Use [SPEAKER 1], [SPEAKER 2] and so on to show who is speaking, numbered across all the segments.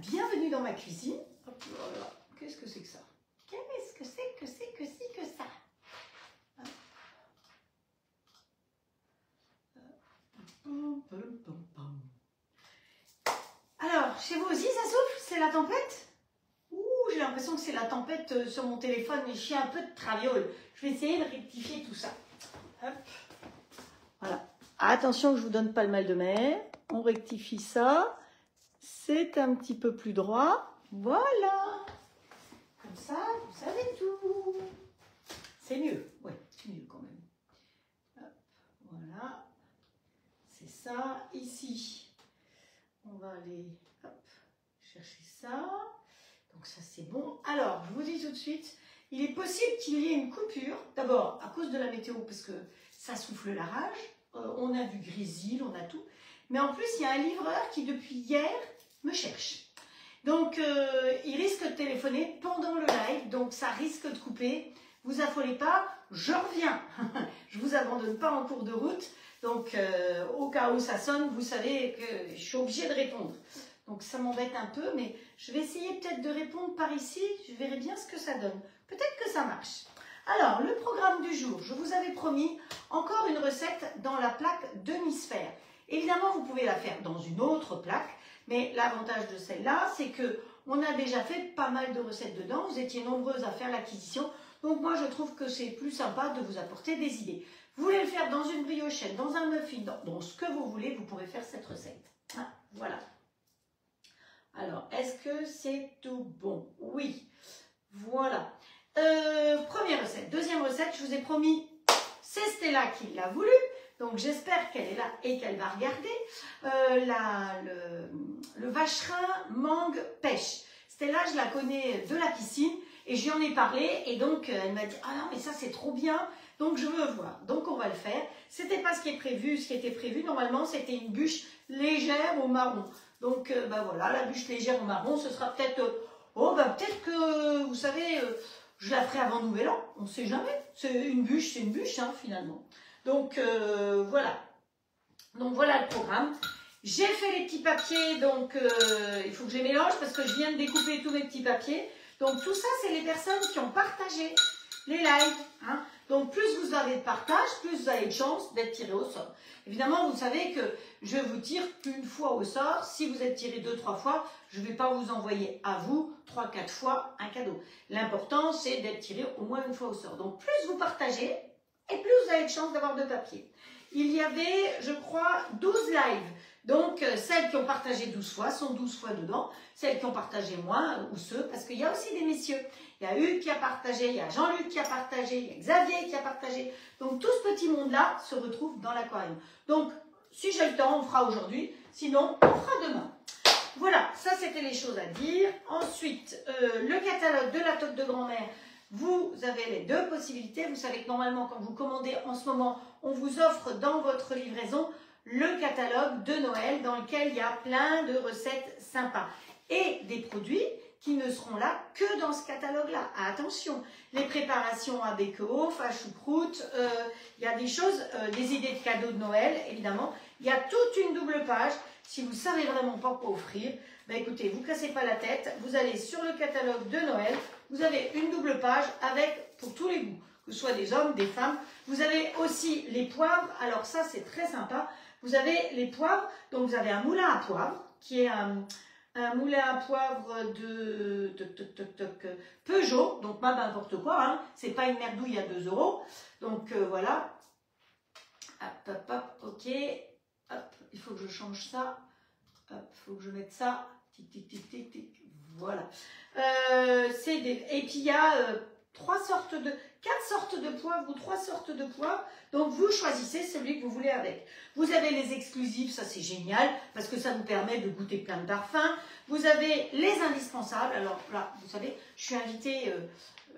[SPEAKER 1] bienvenue dans ma cuisine. Hop, voilà. Qu'est-ce que c'est que ça? Qu'est-ce que c'est que c'est que si que ça? Alors, chez vous aussi ça souffle? C'est la tempête? Ouh, j'ai l'impression que c'est la tempête sur mon téléphone, mais je suis un peu de traviole. Je vais essayer de rectifier tout ça. Hop. Voilà. Attention que je ne vous donne pas le mal de mer. On rectifie ça. C'est un petit peu plus droit. Voilà. Comme ça, vous savez tout. C'est mieux. Oui, c'est mieux quand même. Hop. Voilà. C'est ça. Ici, on va aller chercher ça. Donc ça, c'est bon. Alors, je vous dis tout de suite, il est possible qu'il y ait une coupure. D'abord, à cause de la météo, parce que ça souffle la rage. On a du grésil, on a tout. Mais en plus, il y a un livreur qui, depuis hier, me cherche. Donc, il risque de téléphoner pendant le live. Donc, ça risque de couper. Vous affolez pas, je reviens. Je vous abandonne pas en cours de route. Donc, au cas où ça sonne, vous savez que je suis obligée de répondre. Donc, ça m'embête un peu, mais je vais essayer peut-être de répondre par ici. Je verrai bien ce que ça donne. Peut-être que ça marche. Alors, le programme du jour, je vous avais promis encore une recette dans la plaque demi-sphère. Évidemment, vous pouvez la faire dans une autre plaque, mais l'avantage de celle-là, c'est que on a déjà fait pas mal de recettes dedans. Vous étiez nombreuses à faire l'acquisition, donc moi, je trouve que c'est plus sympa de vous apporter des idées. Vous voulez le faire dans une briochette, dans un muffin, dans ce que vous voulez, vous pourrez faire cette recette. Ah, voilà. Alors, est-ce que c'est tout bon? Oui. Voilà. Première recette. Deuxième recette, je vous ai promis, c'est Stella qui l'a voulu. Donc, j'espère qu'elle est là et qu'elle va regarder. Le vacherin mangue pêche. Stella, je la connais de la piscine et je lui en ai parlé. Et donc, elle m'a dit, ah non, mais ça, c'est trop bien. Donc, je veux voir. Donc, on va le faire. C'était pas ce qui est prévu. Ce qui était prévu, normalement, c'était une bûche légère au marron. Donc, ben voilà, la bûche légère au marron, ce sera peut-être... peut-être que, vous savez, je la ferai avant Nouvel An. On ne sait jamais. C'est une bûche, hein, finalement. Donc, voilà. Donc, voilà le programme. J'ai fait les petits papiers, donc il faut que je les mélange parce que je viens de découper tous mes petits papiers. Donc, tout ça, c'est les personnes qui ont partagé les lives. Hein. Donc, plus vous avez de partage, plus vous avez de chance d'être tiré au sort. Évidemment, vous savez que je vous tire qu'une fois au sort. Si vous êtes tiré 2-3 fois, je ne vais pas vous envoyer à vous 3-4 fois un cadeau. L'important, c'est d'être tiré au moins une fois au sort. Donc, plus vous partagez, et plus vous avez de chance d'avoir de papier. Il y avait, je crois, 12 lives. Donc, celles qui ont partagé 12 fois sont 12 fois dedans. Celles qui ont partagé moins, ou ceux, parce qu'il y a aussi des messieurs. Il y a Hugues qui a partagé, il y a Jean-Luc qui a partagé, il y a Xavier qui a partagé. Donc, tout ce petit monde-là se retrouve dans l'aquarium. Donc, si j'ai le temps, on fera aujourd'hui. Sinon, on fera demain. Voilà, ça, c'était les choses à dire. Ensuite, le catalogue de la toque de grand-mère. Vous avez les deux possibilités. Vous savez que normalement, quand vous commandez en ce moment, on vous offre dans votre livraison le catalogue de Noël dans lequel il y a plein de recettes sympas et des produits qui ne seront là que dans ce catalogue-là. Attention, les préparations à Bécof, à choucroute, il y a des choses, des idées de cadeaux de Noël, évidemment. Il y a toute une double page. Si vous ne savez vraiment pas quoi offrir, ben écoutez, vous ne cassez pas la tête. Vous allez sur le catalogue de Noël. Vous avez une double page avec, pour tous les goûts, que ce soit des hommes, des femmes. Vous avez aussi les poivres. Alors ça, c'est très sympa. Vous avez les poivres. Donc, vous avez un moulin à poivre qui est un moulin à poivre de Peugeot. Donc, pas n'importe quoi. Hein. Ce n'est pas une merdouille à 2 €. Donc, voilà. Hop, hop, hop. OK. Hop, il faut que je change ça. Hop, il faut que je mette ça. Tic, tic, tic, tic, tic. Voilà. Et puis, il y a 4 sortes de poivres ou 3 sortes de poivres. Donc, vous choisissez celui que vous voulez avec. Vous avez les exclusifs, ça c'est génial, parce que ça vous permet de goûter plein de parfums. Vous avez les indispensables. Alors là, vous savez, je suis invitée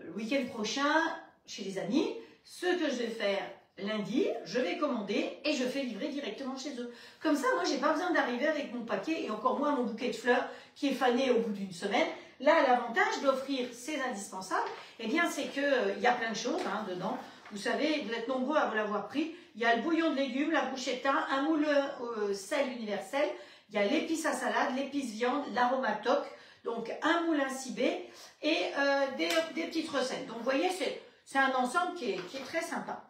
[SPEAKER 1] le week-end prochain chez les amis. Ce que je vais faire lundi, je vais commander et je fais livrer directement chez eux. Comme ça, moi, j'ai pas besoin d'arriver avec mon paquet et encore moins mon bouquet de fleurs qui est fané au bout d'une semaine. Là, l'avantage d'offrir ces indispensables, eh bien, c'est qu'il y a plein de choses hein, dedans. Vous savez, vous êtes nombreux à vous l'avoir pris. Il y a le bouillon de légumes, la bouchette de thym, un moule sel universel. Il y a l'épice à salade, l'épice viande, l'aromatoc, donc un moulin cibé et des petites recettes. Donc vous voyez, c'est un ensemble qui est très sympa.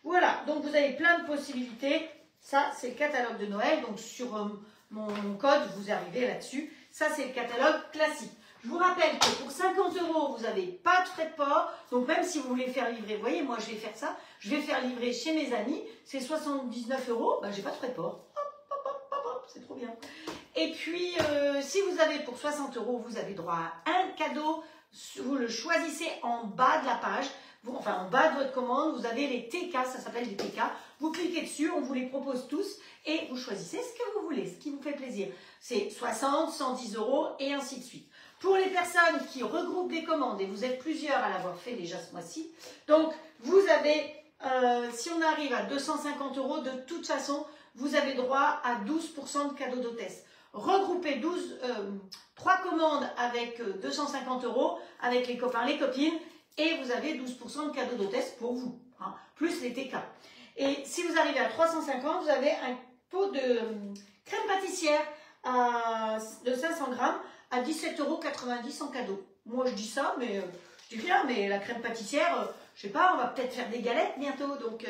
[SPEAKER 1] Voilà, donc vous avez plein de possibilités. Ça, c'est le catalogue de Noël. Donc sur mon code, vous arrivez là-dessus. Ça, c'est le catalogue classique. Je vous rappelle que pour 50 €, vous n'avez pas de frais de port. Donc même si vous voulez faire livrer, vous voyez, moi je vais faire ça. Je vais faire livrer chez mes amis. C'est 79 €. Ben, j'ai pas de frais de port. C'est trop bien. Et puis, si vous avez pour 60 €, vous avez droit à un cadeau. Vous le choisissez en bas de la page. Enfin, en bas de votre commande, vous avez les TK, ça s'appelle les TK. Vous cliquez dessus, on vous les propose tous et vous choisissez ce que vous voulez, ce qui vous fait plaisir. C'est 60, 110 € et ainsi de suite. Pour les personnes qui regroupent des commandes, et vous êtes plusieurs à l'avoir fait déjà ce mois-ci, donc vous avez, si on arrive à 250 €, de toute façon, vous avez droit à 12% de cadeaux d'hôtesse. Regroupez 3 commandes avec 250 € avec les copains, les copines, et vous avez 12% de cadeaux d'hôtesse pour vous, hein, plus les TK. Et si vous arrivez à 350, vous avez un pot de crème pâtissière de 500 grammes à 17,90 € en cadeau. Moi, je dis ça, mais je dis rien, mais la crème pâtissière, je sais pas, on va peut-être faire des galettes bientôt. Donc,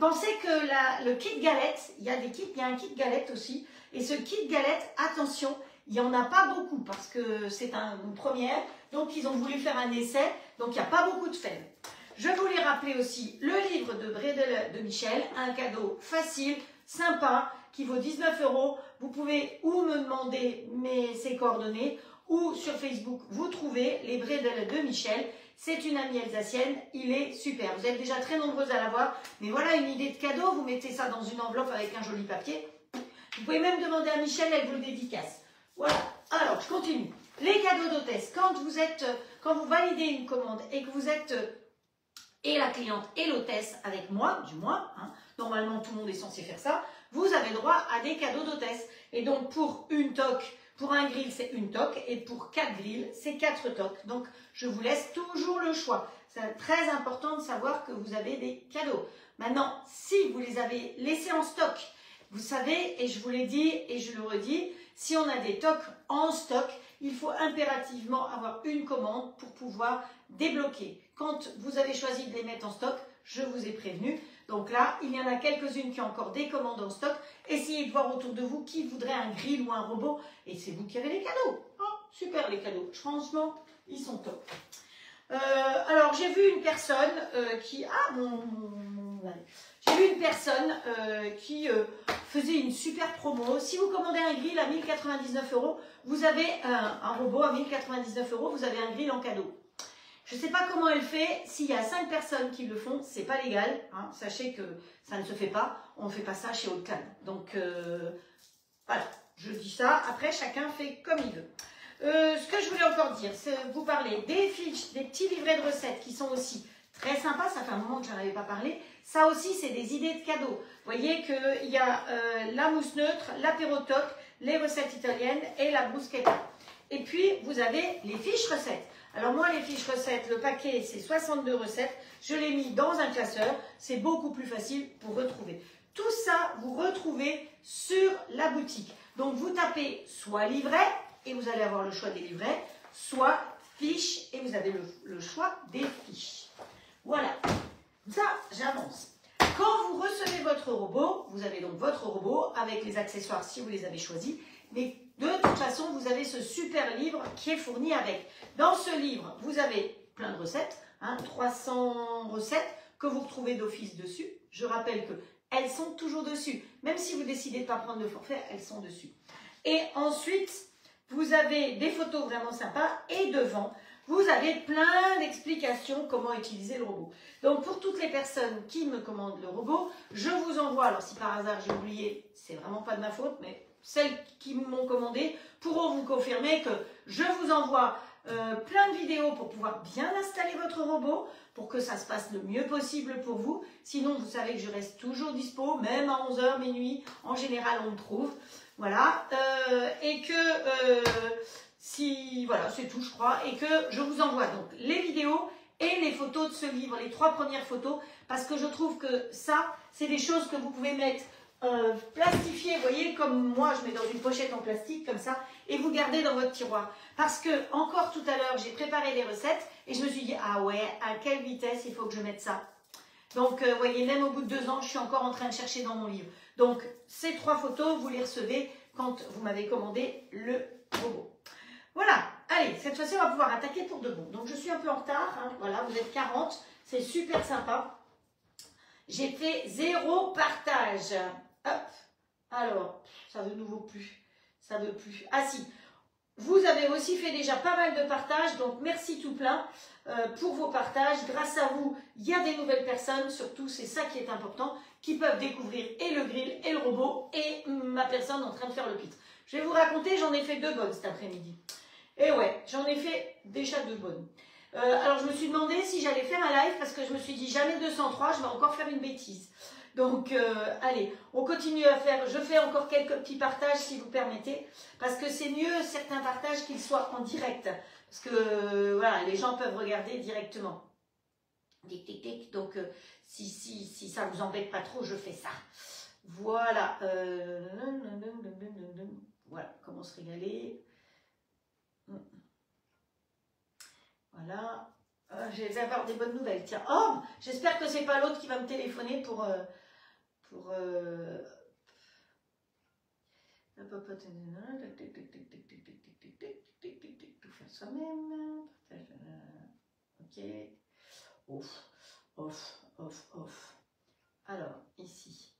[SPEAKER 1] pensez que le kit galette, il y a un kit galette aussi. Et ce kit galette, attention, il n'y en a pas beaucoup parce que c'est une première. Donc, ils ont voulu faire un essai. Donc, il n'y a pas beaucoup de fèves. Je voulais rappeler aussi le livre de Bredel de Michel, un cadeau facile, sympa, qui vaut 19 €. Vous pouvez ou me demander ses coordonnées ou sur Facebook, vous trouvez les Bredel de Michel. C'est une amie alsacienne, il est super. Vous êtes déjà très nombreuses à l'avoir, mais voilà une idée de cadeau. Vous mettez ça dans une enveloppe avec un joli papier. Vous pouvez même demander à Michel, elle vous le dédicace. Voilà, alors je continue. Les cadeaux d'hôtesse, quand vous validez une commande et que vous êtes et la cliente et l'hôtesse avec moi, du moins, hein, normalement tout le monde est censé faire ça, vous avez droit à des cadeaux d'hôtesse. Et donc pour une toque, pour un grill, c'est une toque, et pour 4 grilles, c'est 4 toques. Donc je vous laisse toujours le choix. C'est très important de savoir que vous avez des cadeaux. Maintenant, si vous les avez laissés en stock, vous savez, et je vous l'ai dit et je le redis, si on a des toques en stock, il faut impérativement avoir une commande pour pouvoir débloquer. Quand vous avez choisi de les mettre en stock, je vous ai prévenu. Donc là, il y en a quelques-unes qui ont encore des commandes en stock. Essayez de voir autour de vous qui voudrait un grill ou un robot. Et c'est vous qui avez les cadeaux. Oh, super les cadeaux. Franchement, ils sont top. Alors, j'ai vu une personne qui... Ah, j'ai vu une personne qui faisait une super promo. Si vous commandez un grill à 1099 €, vous avez un robot à 1099 €, vous avez un grill en cadeau. Je ne sais pas comment elle fait. S'il y a 5 personnes qui le font, c'est pas légal. Hein. Sachez que ça ne se fait pas. On ne fait pas ça chez Haut-de-Cannes. Donc, voilà, je dis ça. Après, chacun fait comme il veut. Ce que je voulais encore dire, c'est vous parler des fiches, des petits livrets de recettes qui sont aussi très sympas. Ça fait un moment que je n'en avais pas parlé. Ça aussi, c'est des idées de cadeaux. Vous voyez qu'il y a la mousse neutre, l'apérotoc, les recettes italiennes et la bruschetta. Et puis, vous avez les fiches recettes. Alors moi, les fiches recettes, le paquet, c'est 62 recettes. Je l'ai mis dans un classeur. C'est beaucoup plus facile pour retrouver. Tout ça, vous retrouvez sur la boutique. Donc, vous tapez soit livret, et vous allez avoir le choix des livrets, soit fiches, et vous avez le choix des fiches. Voilà. Ça, j'avance. Quand vous recevez votre robot, vous avez donc votre robot avec les accessoires si vous les avez choisis. Mais de toute façon, vous avez ce super livre qui est fourni avec. Dans ce livre, vous avez plein de recettes, hein, 300 recettes que vous retrouvez d'office dessus. Je rappelle qu'elles sont toujours dessus. Même si vous décidez de ne pas prendre le forfait, elles sont dessus. Et ensuite, vous avez des photos vraiment sympas et devant, vous avez plein d'explications comment utiliser le robot. Donc, pour toutes les personnes qui me commandent le robot, je vous envoie, alors si par hasard j'ai oublié, c'est vraiment pas de ma faute, mais celles qui m'ont commandé pourront vous confirmer que je vous envoie plein de vidéos pour pouvoir bien installer votre robot, pour que ça se passe le mieux possible pour vous. Sinon, vous savez que je reste toujours dispo, même à 11 h, minuit, en général on me trouve. Voilà, et que voilà, c'est tout je crois, et que je vous envoie donc les vidéos et les photos de ce livre, les 3 premières photos, parce que je trouve que ça, c'est des choses que vous pouvez mettre plastifiez, vous voyez, comme moi je mets dans une pochette en plastique comme ça, et vous gardez dans votre tiroir. Parce que encore tout à l'heure, j'ai préparé les recettes et je me suis dit, ah ouais, à quelle vitesse il faut que je mette ça. Donc, vous voyez, même au bout de 2 ans, je suis encore en train de chercher dans mon livre. Donc, ces 3 photos, vous les recevez quand vous m'avez commandé le robot. Voilà, allez, cette fois-ci, on va pouvoir attaquer pour de bon. Donc, je suis un peu en retard, hein, voilà, vous êtes 40, c'est super sympa. J'ai fait 0 partage. Hop, alors, ça veut nouveau plus, ça veut plus. Ah si, vous avez aussi fait déjà pas mal de partages, donc merci tout plein pour vos partages. Grâce à vous, il y a des nouvelles personnes, surtout c'est ça qui est important, qui peuvent découvrir et le grill, et le robot, et ma personne en train de faire le pitre. Je vais vous raconter, j'en ai fait 2 bonnes cet après-midi. Et ouais, j'en ai fait déjà 2 bonnes. Alors je me suis demandé si j'allais faire un live, parce que je me suis dit jamais 203, je vais encore faire une bêtise. Donc, allez, on continue à faire. Je fais encore quelques petits partages si vous permettez, parce que c'est mieux certains partages qu'ils soient en direct, parce que voilà, les gens peuvent regarder directement. Tic, tic, tic. Donc, si ça vous embête pas trop, je fais ça. Voilà. Voilà, comment se régaler. Voilà. Je vais avoir des bonnes nouvelles. Tiens, oh, j'espère que c'est pas l'autre qui va me téléphoner pour tout faire soi-même. Ok. Off, off, off, off. Alors, ici.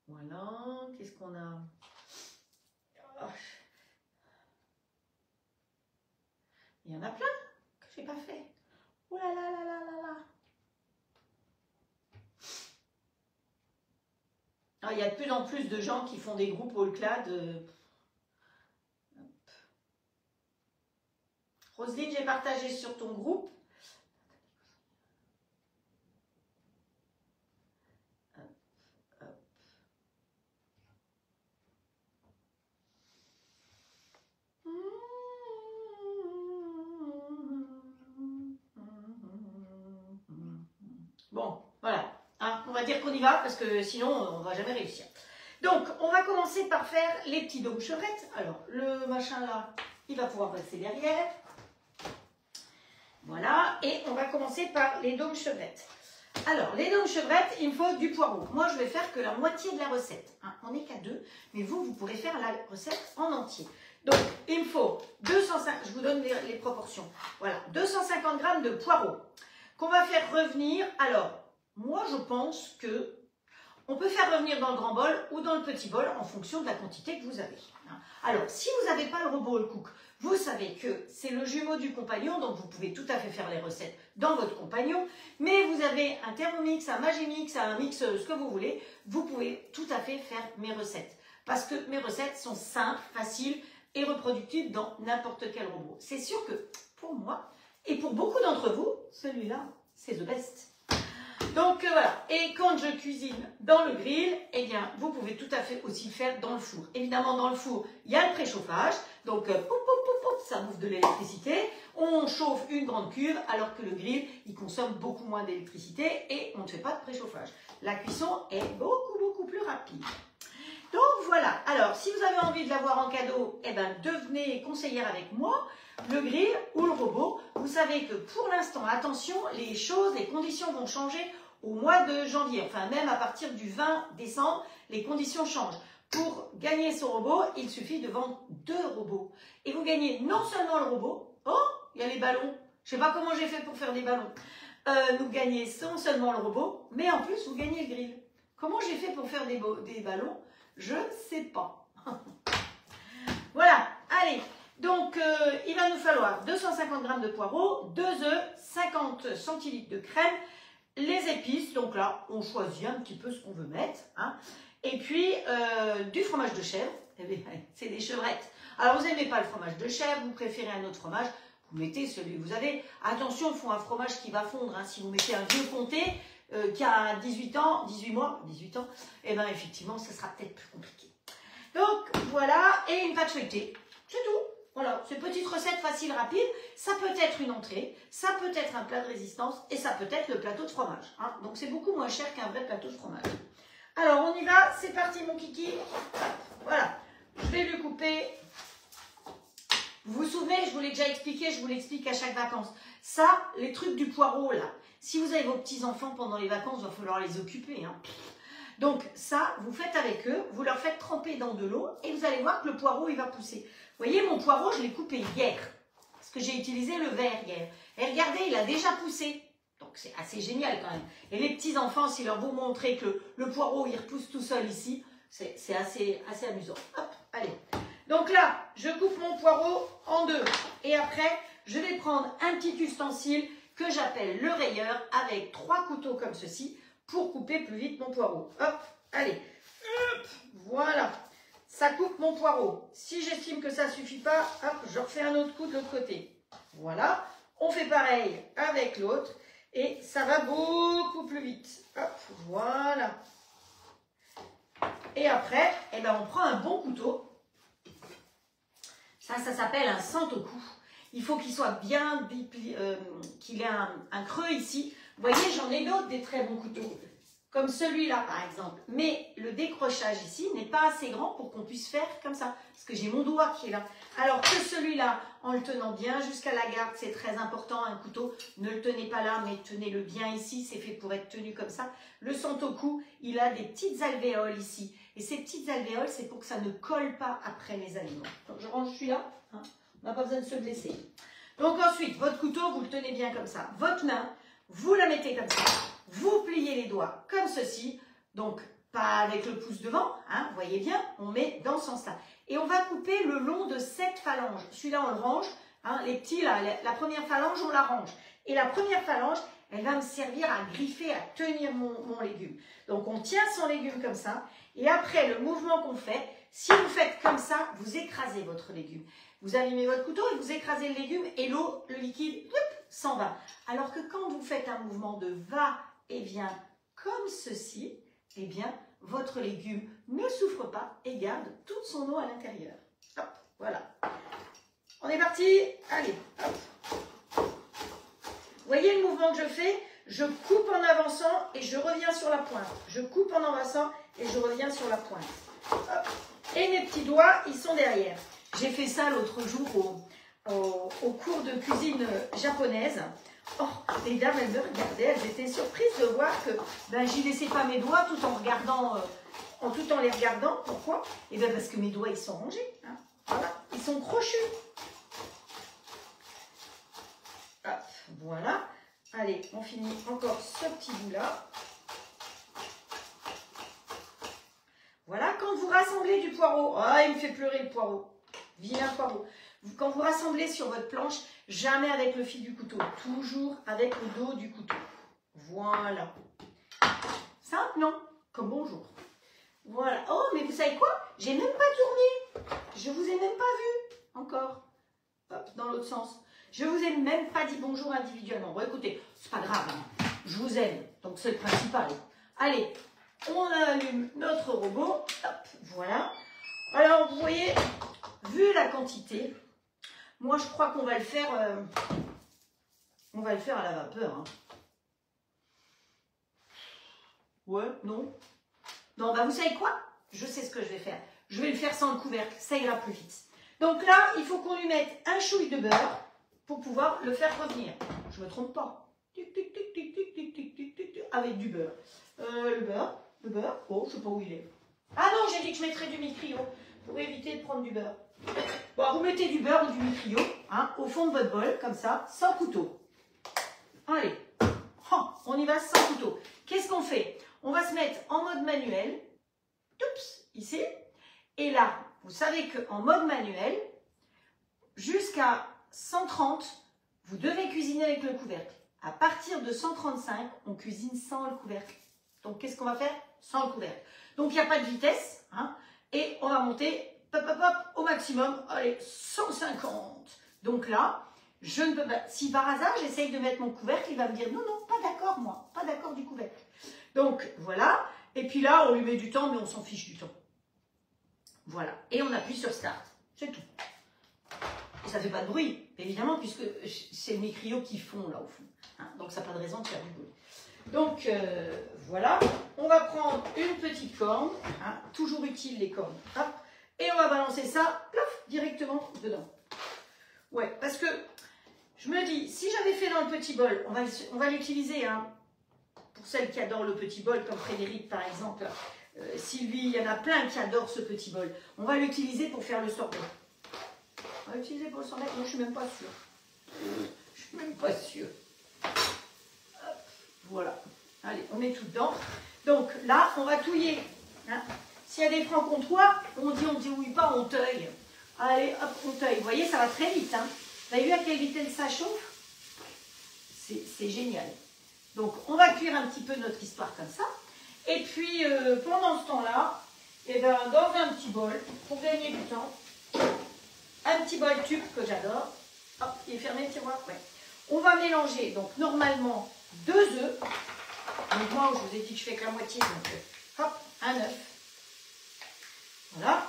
[SPEAKER 1] Voilà. Qu'est-ce qu'on a? Oh. Il y en a plein que je n'ai pas fait. Oh là là là là là là. Ah, il y a de plus en plus de gens qui font des groupes All-Clad. Roselyne, j'ai partagé sur ton groupe. Bon, voilà. Hein, on va dire qu'on y va parce que sinon, on ne va jamais réussir. Donc, on va commencer par faire les petits dômes chevrettes. Alors, le machin là, il va pouvoir passer derrière. Voilà. Et on va commencer par les dômes chevrettes. Alors, les dômes chevrettes, il me faut du poireau. Moi, je vais faire que la moitié de la recette. Hein, on n'est qu'à 2, mais vous pourrez faire la recette en entier. Donc, il me faut 250, je vous donne les proportions. Voilà, 250 g de poireau qu'on va faire revenir. Alors, moi, je pense que on peut faire revenir dans le grand bol ou dans le petit bol en fonction de la quantité que vous avez. Alors, si vous n'avez pas le robot Allcook, vous savez que c'est le jumeau du compagnon, donc vous pouvez tout à fait faire les recettes dans votre compagnon, mais vous avez un Thermomix, un Magimix, un mix, ce que vous voulez, vous pouvez tout à fait faire mes recettes. Parce que mes recettes sont simples, faciles et reproductibles dans n'importe quel robot. C'est sûr que pour moi, et pour beaucoup d'entre vous, celui-là, c'est the best. Donc voilà, et quand je cuisine dans le grill, eh bien, vous pouvez tout à fait aussi le faire dans le four. Évidemment, dans le four, il y a le préchauffage, donc ça bouffe de l'électricité. On chauffe une grande cuve, alors que le grill, il consomme beaucoup moins d'électricité et on ne fait pas de préchauffage. La cuisson est beaucoup plus rapide. Donc voilà, alors si vous avez envie de l'avoir en cadeau, eh ben, devenez conseillère avec moi, le grill ou le robot. Vous savez que pour l'instant, attention, les conditions vont changer au mois de janvier. Enfin, même à partir du 20 décembre, les conditions changent. Pour gagner ce robot, il suffit de vendre 2 robots. Et vous gagnez non seulement le robot, oh, il y a les ballons. Je ne sais pas comment j'ai fait pour faire des ballons. Vous gagnez non seulement le robot, mais en plus, vous gagnez le grill. Comment j'ai fait pour faire des ballons? Je ne sais pas. Voilà, allez. Donc, il va nous falloir 250 g de poireaux, 2 œufs, 50 centilitres de crème, les épices. Donc là, on choisit un petit peu ce qu'on veut mettre. Hein. Et puis, du fromage de chèvre. C'est des chevrettes. Alors, vous n'aimez pas le fromage de chèvre, vous préférez un autre fromage, vous mettez celui que vous avez. Attention, il faut un fromage qui va fondre. Hein. Si vous mettez un vieux comté qui a 18 ans, 18 mois, 18 ans, et bien effectivement, ça sera peut-être plus compliqué. Donc, voilà. Et une pâte feuilletée. C'est tout. Voilà, c'est une petite recette facile, rapide. Ça peut être une entrée, ça peut être un plat de résistance et ça peut être le plateau de fromage. Hein. Donc c'est beaucoup moins cher qu'un vrai plateau de fromage. Alors on y va, c'est parti mon kiki. Voilà, je vais lui couper. Vous vous souvenez, je vous l'ai déjà expliqué, je vous l'explique à chaque vacances. Ça, les trucs du poireau là, si vous avez vos petits-enfants pendant les vacances, il va falloir les occuper. Hein. Donc ça, vous faites avec eux, vous leur faites tremper dans de l'eau et vous allez voir que le poireau, il va pousser. Vous voyez, mon poireau, je l'ai coupé hier, parce que j'ai utilisé le verre hier. Et regardez, il a déjà poussé. Donc c'est assez génial quand même. Et les petits-enfants, si leur vous montrez que le poireau, il repousse tout seul ici, c'est assez amusant. Hop, allez. Donc là, je coupe mon poireau en deux. Et après, je vais prendre un petit ustensile que j'appelle le rayeur avec 3 couteaux comme ceci pour couper plus vite mon poireau. Hop, allez. Hop, voilà. Ça coupe mon poireau. Si j'estime que ça ne suffit pas, hop, je refais un autre coup de l'autre côté. Voilà. On fait pareil avec l'autre. Et ça va beaucoup plus vite. Hop, voilà. Et après, eh ben, on prend un bon couteau. Ça s'appelle un santoku. Il faut qu'il soit bien, qu'il ait un creux ici. Vous voyez, j'en ai d'autres des très bons couteaux. Comme celui-là, par exemple. Mais le décrochage ici n'est pas assez grand pour qu'on puisse faire comme ça. Parce que j'ai mon doigt qui est là. Alors que celui-là, en le tenant bien jusqu'à la garde, c'est très important. Un couteau, ne le tenez pas là, mais tenez-le bien ici. C'est fait pour être tenu comme ça. Le santoku, il a des petites alvéoles ici. Et ces petites alvéoles, c'est pour que ça ne colle pas après les aliments. Donc je range celui-là. Hein. On n'a pas besoin de se blesser. Donc ensuite, votre couteau, vous le tenez bien comme ça. Votre main, vous la mettez comme ça. Vous pliez les doigts comme ceci, donc pas avec le pouce devant, hein, vous voyez bien, on met dans ce sens-là. Et on va couper le long de cette phalange. Celui-là, on le range, hein, les petits, là, la première phalange, on la range. Et la première phalange, elle va me servir à griffer, à tenir mon légume. Donc on tient son légume comme ça, et après le mouvement qu'on fait, si vous faites comme ça, vous écrasez votre légume. Vous allumez votre couteau et vous écrasez le légume, et l'eau, le liquide, s'en va. Alors que quand vous faites un mouvement de va et vient comme ceci, eh bien, votre légume ne souffre pas et garde toute son eau à l'intérieur. Hop, voilà. On est parti. Allez, hop. Vous voyez le mouvement que je fais? Je coupe en avançant et je reviens sur la pointe. Je coupe en avançant et je reviens sur la pointe. Hop. Et mes petits doigts, ils sont derrière. J'ai fait ça l'autre jour au cours de cuisine japonaise. Oh, les dames, elles me regardaient, elles étaient surprises de voir que ben, j'y laissais pas mes doigts tout en regardant, tout en les regardant. Pourquoi? Eh bien parce que mes doigts, ils sont rangés. Hein. Voilà, ils sont crochus. Hop, voilà. Allez, on finit encore ce petit bout-là. Voilà, quand vous rassemblez du poireau, ah, il me fait pleurer le poireau. Vilain poireau. Quand vous rassemblez sur votre planche, jamais avec le fil du couteau, toujours avec le dos du couteau. Voilà. Simple, non? Comme bonjour. Voilà. Oh, mais vous savez quoi? J'ai même pas tourné. Je vous ai même pas vu. Encore. Hop, dans l'autre sens. Je vous ai même pas dit bonjour individuellement. Bon, écoutez, c'est pas grave. Hein. Je vous aime. Donc, c'est le principal. Allez, on allume notre robot. Hop, voilà. Alors, vous voyez, vu la quantité, moi, je crois qu'on va le faire, à la vapeur. Hein. Ouais, non. Non, bah vous savez quoi? Je sais ce que je vais faire. Je vais le faire sans le couvercle, ça ira plus vite. Donc là, il faut qu'on lui mette un chouille de beurre pour pouvoir le faire revenir. Je ne me trompe pas. Avec du beurre. Le beurre, oh, je ne sais pas où il est. Ah non, j'ai dit que je mettrais du mitrio pour éviter de prendre du beurre. Bon, vous mettez du beurre ou du mitrio hein, au fond de votre bol, comme ça, sans couteau. Allez, oh, on y va sans couteau. Qu'est-ce qu'on fait? On va se mettre en mode manuel, oups, ici, et là, vous savez qu'en mode manuel, jusqu'à 130, vous devez cuisiner avec le couvercle. À partir de 135, on cuisine sans le couvercle. Donc, qu'est-ce qu'on va faire? Sans le couvercle. Donc, il n'y a pas de vitesse, hein, et on va monter hop, hop, hop, au maximum, allez, 150. Donc là, je ne peux pas, si par hasard j'essaye de mettre mon couvercle, il va me dire non, non, pas d'accord moi, pas d'accord du couvercle. Donc voilà, et puis là, on lui met du temps, mais on s'en fiche du temps. Voilà, et on appuie sur Start, c'est tout. Et ça ne fait pas de bruit, évidemment, puisque c'est le micrio qui fond là au fond. Hein, donc ça n'a pas de raison de faire du bruit. Donc voilà, on va prendre une petite corne, hein, toujours utile les cornes, hop, et on va balancer ça, plof, directement dedans. Ouais, parce que je me dis, si j'avais fait dans le petit bol, on va l'utiliser, hein, pour celles qui adorent le petit bol, comme Frédéric par exemple, Sylvie, il y en a plein qui adorent ce petit bol. On va l'utiliser pour faire le sorbet. On va l'utiliser pour le sorbet, moi je suis même pas sûre. Je suis même pas sûre. Voilà, allez, on met tout dedans. Donc là, on va touiller. Hein. S'il y a des francs-comtois, on touille pas, on teuille. Allez, hop, on teuille. Vous voyez, ça va très vite. Hein. Vous avez vu à quelle vitesse ça chauffe? C'est génial. Donc, on va cuire un petit peu notre histoire comme ça. Et puis, pendant ce temps-là, eh ben, dans un petit bol, pour gagner du temps, un petit bol tube que j'adore. Hop, il est fermé le tiroir. Ouais. On va mélanger, donc normalement, 2 œufs. Donc moi, je vous ai dit que je fais que la moitié, donc hop, un œuf. Voilà.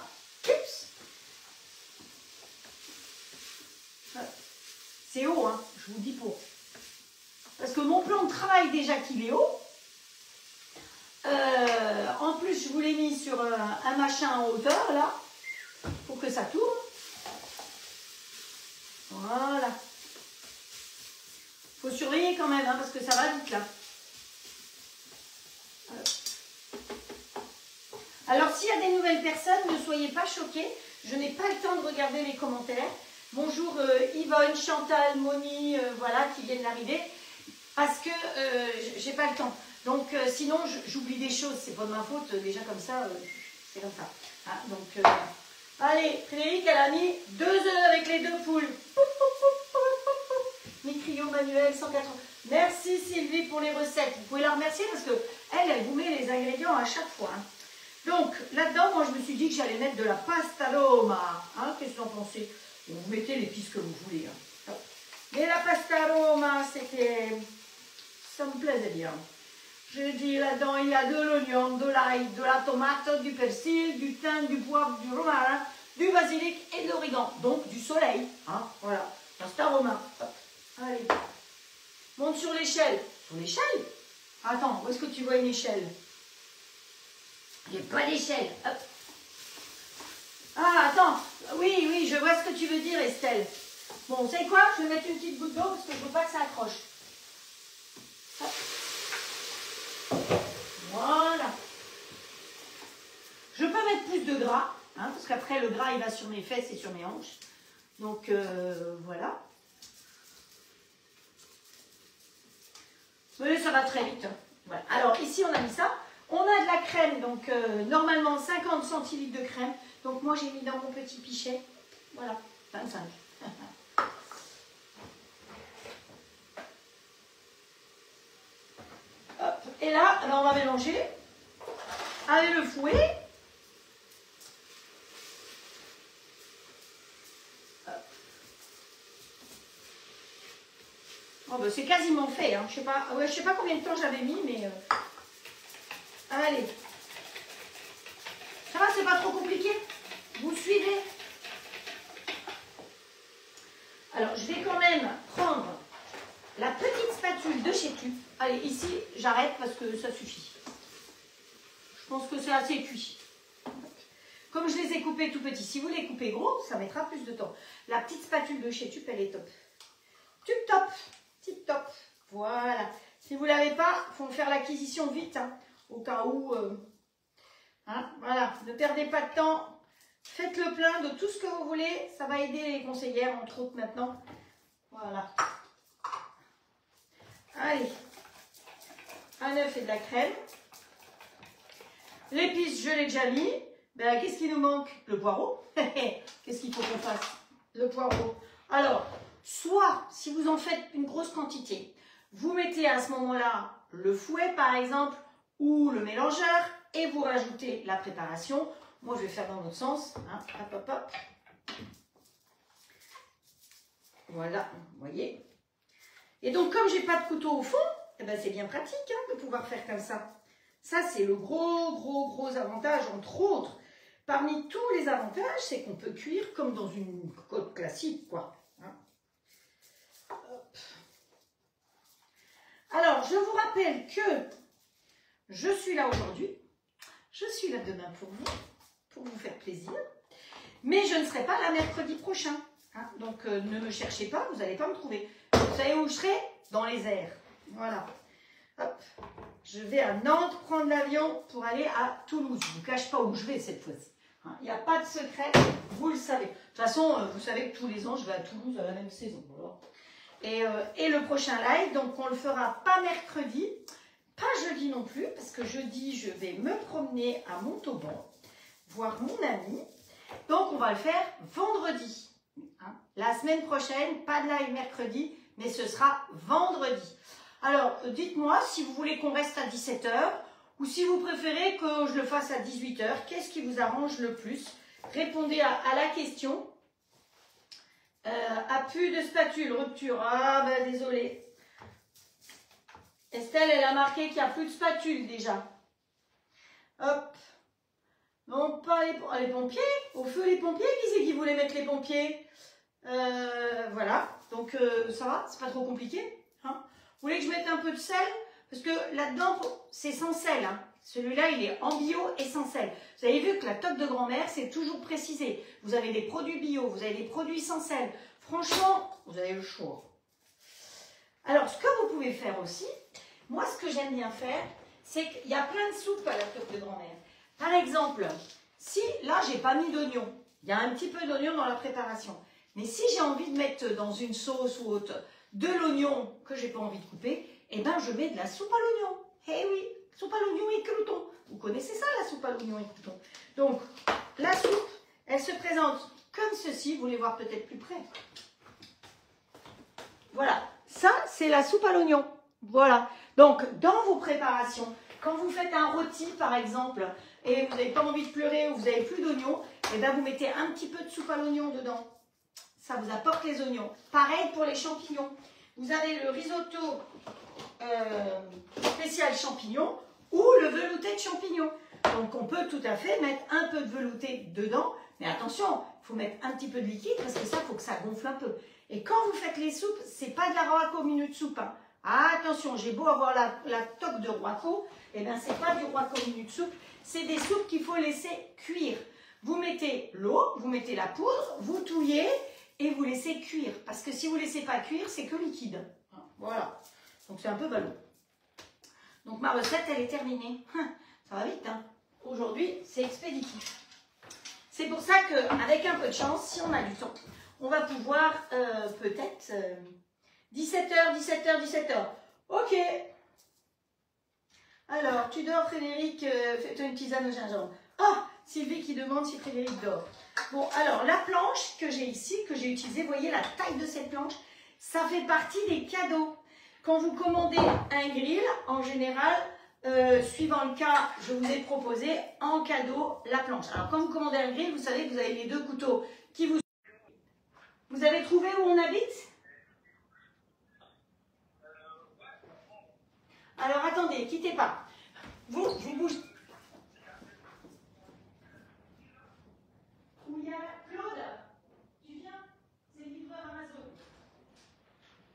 [SPEAKER 1] Oups. C'est haut, hein, je vous dis pour. Parce que mon plan de travail, déjà qu'il est haut. En plus, je vous l'ai mis sur un machin en hauteur, là, pour que ça tourne. Voilà. Il faut surveiller quand même, hein, parce que ça va vite, là. Alors, s'il y a des nouvelles personnes, ne soyez pas choqués. Je n'ai pas le temps de regarder les commentaires. Bonjour Yvonne, Chantal, Moni, voilà, qui viennent d'arriver. Parce que j'ai pas le temps. Donc, sinon, j'oublie des choses. C'est pas de ma faute. Déjà, comme ça, c'est comme ça. Hein, donc, allez, Frédéric, elle a mis 2 œufs avec les 2 poules. Micrio manuel 180. Merci Sylvie pour les recettes. Vous pouvez la remercier parce que elle vous met les ingrédients à chaque fois. Hein. Donc, là-dedans, moi, je me suis dit que j'allais mettre de la pasta Roma. Hein, qu'est-ce que vous en pensez? Vous mettez l'épice que vous voulez. Hein. Mais la pasta Roma, c'était... Ça me plaisait bien. Je dis là-dedans, il y a de l'oignon, de l'ail, de la tomate, du persil, du thym, du poivre, du romarin, du basilic et de l'origan. Donc, du soleil. Hein, voilà. Pasta Roma. Hop. Allez. Monte sur l'échelle. Sur l'échelle? Attends, où est-ce que tu vois une échelle? Il n'y a pas d'échelle. Hop. Ah, attends. Oui, oui, je vois ce que tu veux dire, Estelle. Bon, vous savez quoi? Je vais mettre une petite goutte d'eau parce que je ne veux pas que ça accroche. Hop. Voilà. Je peux mettre plus de gras, hein, parce qu'après, le gras, il va sur mes fesses et sur mes hanches. Donc, voilà. Oui, ça va très vite. Voilà. Alors, ici, on a mis ça. On a de la crème, donc normalement 50 centilitres de crème. Donc moi j'ai mis dans mon petit pichet, voilà, 25. Hop. Et là, alors on va mélanger avec le fouet. Oh, ben, c'est quasiment fait, hein. Je sais pas, ouais, je sais pas combien de temps j'avais mis, mais... Allez. Ça va, c'est pas trop compliqué? Vous suivez? Alors, je vais quand même prendre la petite spatule de chez Tu. Allez, ici, j'arrête parce que ça suffit. Je pense que c'est assez cuit. Comme je les ai coupés tout petits, si vous les coupez gros, ça mettra plus de temps. La petite spatule de chez Tu, elle est top. Tip top, tip top. Voilà. Si vous ne l'avez pas, il faut faire l'acquisition vite, hein, au cas où... Hein, voilà, ne perdez pas de temps, faites le plein de tout ce que vous voulez, ça va aider les conseillères, entre autres maintenant. Voilà. Allez, un œuf et de la crème. L'épice, je l'ai déjà mis. Ben, qu'est-ce qui nous manque? Le poireau. Qu'est-ce qu'il faut qu'on fasse? Le poireau. Alors, soit, si vous en faites une grosse quantité, vous mettez à ce moment-là le fouet, par exemple, ou le mélangeur, et vous rajoutez la préparation. Moi, je vais faire dans l'autre sens. Hein. Hop, hop, hop. Voilà, vous voyez. Et donc, comme j'ai pas de couteau au fond, eh ben, c'est bien pratique hein, de pouvoir faire comme ça. Ça, c'est le gros avantage, entre autres, parmi tous les avantages, c'est qu'on peut cuire comme dans une cocotte classique, quoi. Hein. Hop. Alors, je vous rappelle que je suis là aujourd'hui, je suis là demain pour vous faire plaisir, mais je ne serai pas là mercredi prochain. Hein. Donc, ne me cherchez pas, vous n'allez pas me trouver. Vous savez où je serai? Dans les airs. Voilà. Hop. Je vais à Nantes prendre l'avion pour aller à Toulouse. Je ne vous cache pas où je vais cette fois-ci. Il n'y a pas de secret, vous le savez. De toute façon, vous savez que tous les ans, je vais à Toulouse à la même saison. Et le prochain live, donc on le fera pas mercredi, pas jeudi non plus, parce que jeudi, je vais me promener à Montauban, voir mon ami. Donc, on va le faire vendredi. Hein. La semaine prochaine, pas de live mercredi, mais ce sera vendredi. Alors, dites-moi si vous voulez qu'on reste à 17 h ou si vous préférez que je le fasse à 18 h. Qu'est-ce qui vous arrange le plus? Répondez à la question. Appui de spatule, rupture. Ah, ben désolé. Estelle, elle a marqué qu'il n'y a plus de spatule déjà. Hop. Non, pas les pompiers. Au feu, les pompiers. Qui c'est qui voulait mettre les pompiers? Voilà. Donc, ça va? C'est pas trop compliqué, hein? Vous voulez que je mette un peu de sel? Parce que là-dedans, c'est sans sel. Hein. Celui-là, il est en bio et sans sel. Vous avez vu que la toque de grand-mère, c'est toujours précisé. Vous avez des produits bio, vous avez des produits sans sel. Franchement, vous avez le choix. Alors, ce que vous pouvez faire aussi, moi, ce que j'aime bien faire, c'est qu'il y a plein de soupes à la toque de grand-mère. Par exemple, si, là, j'ai pas mis d'oignon. Il y a un petit peu d'oignon dans la préparation. Mais si j'ai envie de mettre dans une sauce ou autre de l'oignon que j'ai pas envie de couper, eh ben je mets de la soupe à l'oignon. Eh oui, soupe à l'oignon et crouton. Vous connaissez ça, la soupe à l'oignon et crouton. Donc, la soupe, elle se présente comme ceci. Vous voulez voir peut-être plus près. Voilà, ça, c'est la soupe à l'oignon. Voilà. Donc, dans vos préparations, quand vous faites un rôti, par exemple, et vous n'avez pas envie de pleurer ou vous n'avez plus d'oignons, eh ben vous mettez un petit peu de soupe à l'oignon dedans. Ça vous apporte les oignons. Pareil pour les champignons. Vous avez le risotto spécial champignons ou le velouté de champignons. Donc, on peut tout à fait mettre un peu de velouté dedans. Mais attention, il faut mettre un petit peu de liquide parce que ça, il faut que ça gonfle un peu. Et quand vous faites les soupes, ce n'est pas de la roaco minute soupe. Hein. Ah, attention, j'ai beau avoir la toque de roaco, eh bien, ce n'est pas du roaco minute soupe. C'est des soupes qu'il faut laisser cuire. Vous mettez l'eau, vous mettez la poudre, vous touillez et vous laissez cuire. Parce que si vous ne laissez pas cuire, c'est que liquide. Voilà. Donc, c'est un peu ballot. Donc, ma recette, elle est terminée. Ça va vite, hein. Aujourd'hui, c'est expéditif. C'est pour ça qu'avec un peu de chance, si on a du temps, on va pouvoir peut-être 17 h, 17 h, 17 h. Ok. Alors, tu dors, Frédéric, fais-toi une tisane au gingembre. Ah, Sylvie qui demande si Frédéric dort. Bon, alors, la planche que j'ai ici, que j'ai utilisée, vous voyez la taille de cette planche, ça fait partie des cadeaux. Quand vous commandez un grill, en général, suivant le cas, je vous ai proposé en cadeau la planche. Alors, quand vous commandez un grill, vous savez que vous avez les deux couteaux qui vous... Vous avez trouvé où on habite? Alors, attendez, quittez pas. Vous bougez. Où il y a Claude? Tu viens? C'est le livreur Amazon.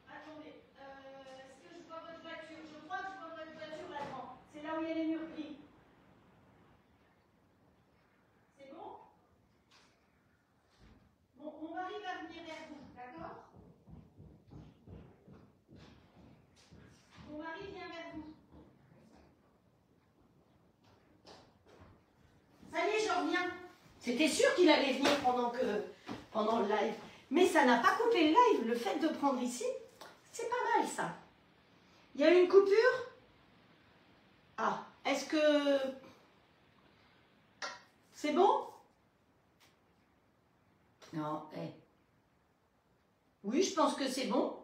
[SPEAKER 1] Attendez, est-ce que je vois votre voiture? Je crois que je vois votre voiture là-devant. C'est là où il y a les murs gris. C'est bon? Bon, mon mari va venir vers vous, d'accord? Mon mari vient vers vous. Ça y est, je reviens. C'était sûr qu'il allait venir pendant le live. Mais ça n'a pas coupé le live. Le fait de prendre ici, c'est pas mal ça. Il y a une coupure? Ah, est-ce que... C'est bon? Non, oui, je pense que c'est bon.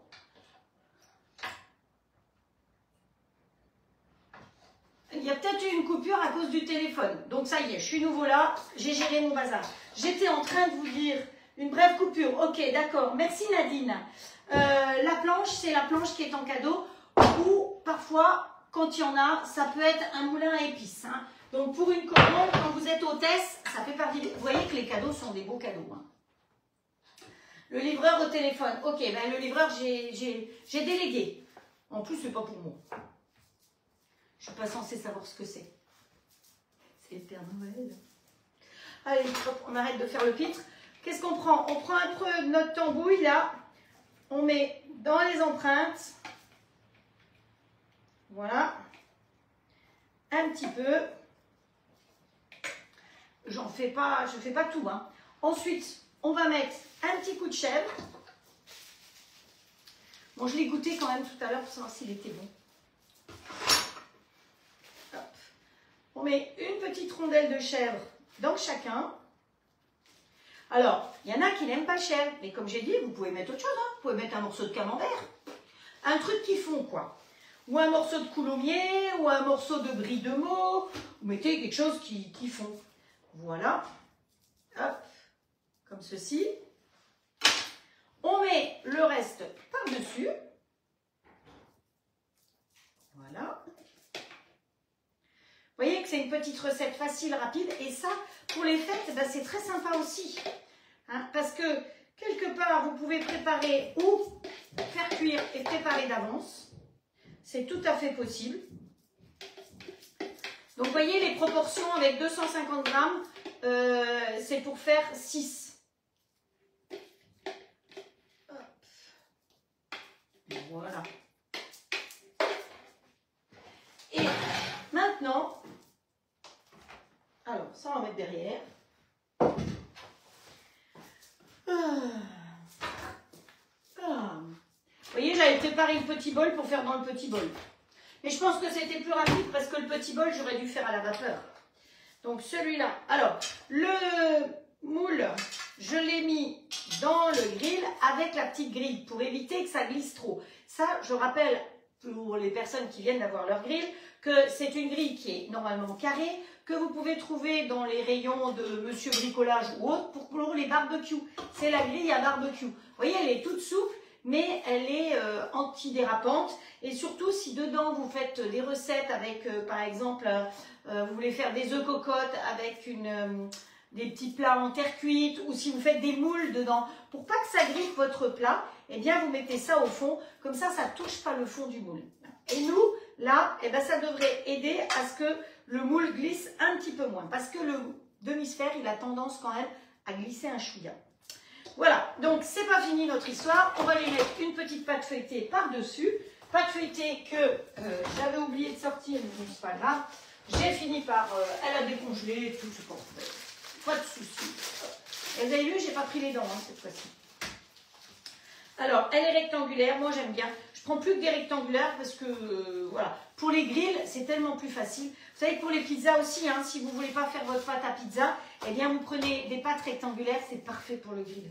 [SPEAKER 1] Il y a peut-être eu une coupure à cause du téléphone. Donc ça y est, je suis nouveau là, j'ai géré mon bazar. J'étais en train de vous dire une brève coupure. Ok, d'accord. Merci Nadine. La planche, c'est la planche qui est en cadeau. Ou parfois, quand il y en a, ça peut être un moulin à épices. Hein. Donc pour une commande, quand vous êtes hôtesse, ça fait partie. Vous voyez que les cadeaux sont des beaux cadeaux. Hein. Le livreur au téléphone. Ok, ben le livreur, j'ai délégué. En plus, c'est pas pour moi. Je suis pas censée savoir ce que c'est. C'est le Père Noël. Allez, hop, on arrête de faire le pitre. Qu'est-ce qu'on prend? On prend un peu de notre tambouille, là. On met dans les empreintes. Voilà. Un petit peu. Je fais pas tout. Hein. Ensuite, on va mettre un petit coup de chèvre. Bon, je l'ai goûté quand même tout à l'heure pour savoir s'il était bon. Hop. On met une petite rondelle de chèvre dans chacun. Alors, il y en a qui n'aiment pas le chèvre, mais comme j'ai dit, vous pouvez mettre autre chose. Hein. Vous pouvez mettre un morceau de camembert. Un truc qui fond, quoi. Ou un morceau de coulommiers, ou un morceau de brie de meaux. Vous mettez quelque chose qui fond. Voilà. Hop. Comme ceci. On met le reste par-dessus. Voilà. Vous voyez que c'est une petite recette facile, rapide. Et ça, pour les fêtes, ben, c'est très sympa aussi. Hein, parce que, quelque part, vous pouvez préparer ou faire cuire et préparer d'avance. C'est tout à fait possible. Donc, vous voyez, les proportions avec 250 grammes, c'est pour faire 6. Voilà. Et maintenant, alors, ça, on va mettre derrière. Vous voyez, j'avais préparé le petit bol pour faire dans le petit bol. Mais je pense que c'était plus rapide parce que le petit bol, j'aurais dû faire à la vapeur. Donc celui-là. Alors, le moule, je l'ai mis dans le grill avec la petite grille pour éviter que ça glisse trop. Ça, je rappelle pour les personnes qui viennent d'avoir leur grill que c'est une grille qui est normalement carrée, que vous pouvez trouver dans les rayons de Monsieur Bricolage ou autre pour les barbecues. C'est la grille à barbecue. Vous voyez, elle est toute souple, mais elle est antidérapante. Et surtout, si dedans vous faites des recettes avec, par exemple, vous voulez faire des œufs cocottes avec des petits plats en terre cuite, ou si vous faites des moules dedans, pour pas que ça griffe votre plat, eh bien vous mettez ça au fond, comme ça, ça touche pas le fond du moule. Et nous, là, eh ben, ça devrait aider à ce que le moule glisse un petit peu moins, parce que le demi-sphère, il a tendance quand même à glisser un chouïa. Voilà, donc c'est pas fini notre histoire, on va lui mettre une petite pâte feuilletée par-dessus, pâte feuilletée que j'avais oublié de sortir, mais c'est pas grave, j'ai fini par, elle a décongelé et tout, je pense. Pas de souci. Et vous avez vu, j'ai pas pris les dents hein, cette fois-ci. Alors, elle est rectangulaire. Moi, j'aime bien. Je prends plus que des rectangulaires parce que, voilà. Pour les grilles, c'est tellement plus facile. Vous savez que pour les pizzas aussi, hein, si vous voulez pas faire votre pâte à pizza, eh bien, vous prenez des pâtes rectangulaires. C'est parfait pour le grill.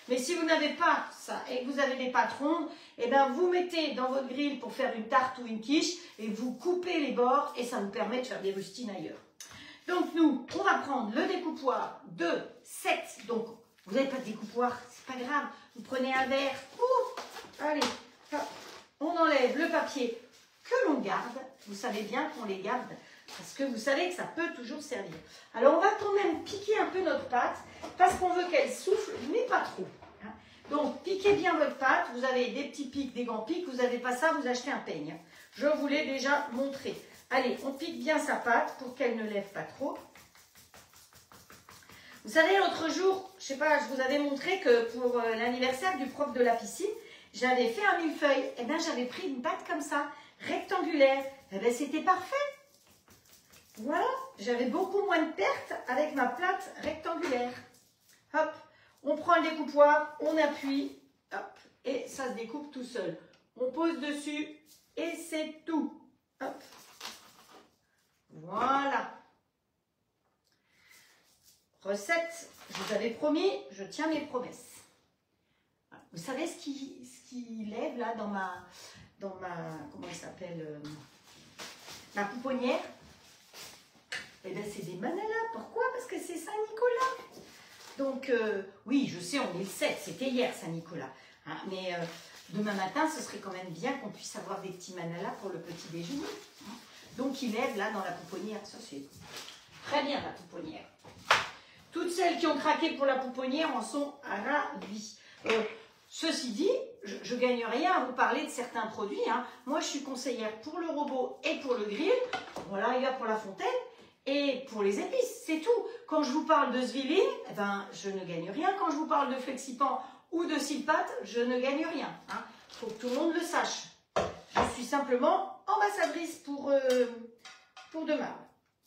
[SPEAKER 1] Mais si vous n'avez pas ça et que vous avez des pâtes rondes, eh bien, vous mettez dans votre grill pour faire une tarte ou une quiche et vous coupez les bords et ça vous permet de faire des rustines ailleurs. Donc nous, on va prendre le découpoir de 7. Donc, vous n'avez pas de découpoir, c'est pas grave. Vous prenez un verre. Allez, hop, on enlève le papier que l'on garde. Vous savez bien qu'on les garde parce que vous savez que ça peut toujours servir. Alors, on va quand même piquer un peu notre pâte parce qu'on veut qu'elle souffle, mais pas trop. Hein. Donc, piquez bien votre pâte. Vous avez des petits pics, des grands pics. Vous n'avez pas ça, vous achetez un peigne. Je vous l'ai déjà montré. Allez, on pique bien sa pâte pour qu'elle ne lève pas trop. Vous savez, l'autre jour, je sais pas, je vous avais montré que pour l'anniversaire du prof de la piscine, j'avais fait un millefeuille. Et bien, j'avais pris une pâte comme ça, rectangulaire. Et bien, c'était parfait. Voilà, j'avais beaucoup moins de pertes avec ma plate rectangulaire. Hop, on prend le découpoir, on appuie, hop, et ça se découpe tout seul. On pose dessus et c'est tout. Hop. Voilà. Recette, je vous avais promis, je tiens mes promesses. Vous savez ce qui lève là dans ma comment elle s'appelle, ma pouponnière? Eh bien c'est des manalas. Pourquoi? Parce que c'est Saint-Nicolas. Donc oui, je sais, on est le 7, c'était hier Saint-Nicolas. Hein, mais demain matin, ce serait quand même bien qu'on puisse avoir des petits manalas pour le petit déjeuner. Hein. Donc il lève là dans la pouponnière, ça c'est très bien la pouponnière. Toutes celles qui ont craqué pour la pouponnière en sont ravies. Ceci dit, je ne gagne rien à vous parler de certains produits. Hein. Moi, je suis conseillère pour le robot et pour le grill. Voilà, il y a pour la fontaine et pour les épices, c'est tout. Quand je vous parle de Zwilling, eh ben, je ne gagne rien. Quand je vous parle de Flexipan ou de Silpat, je ne gagne rien. Hein. Faut que tout le monde le sache. Je suis simplement ambassadrice pour de Marle.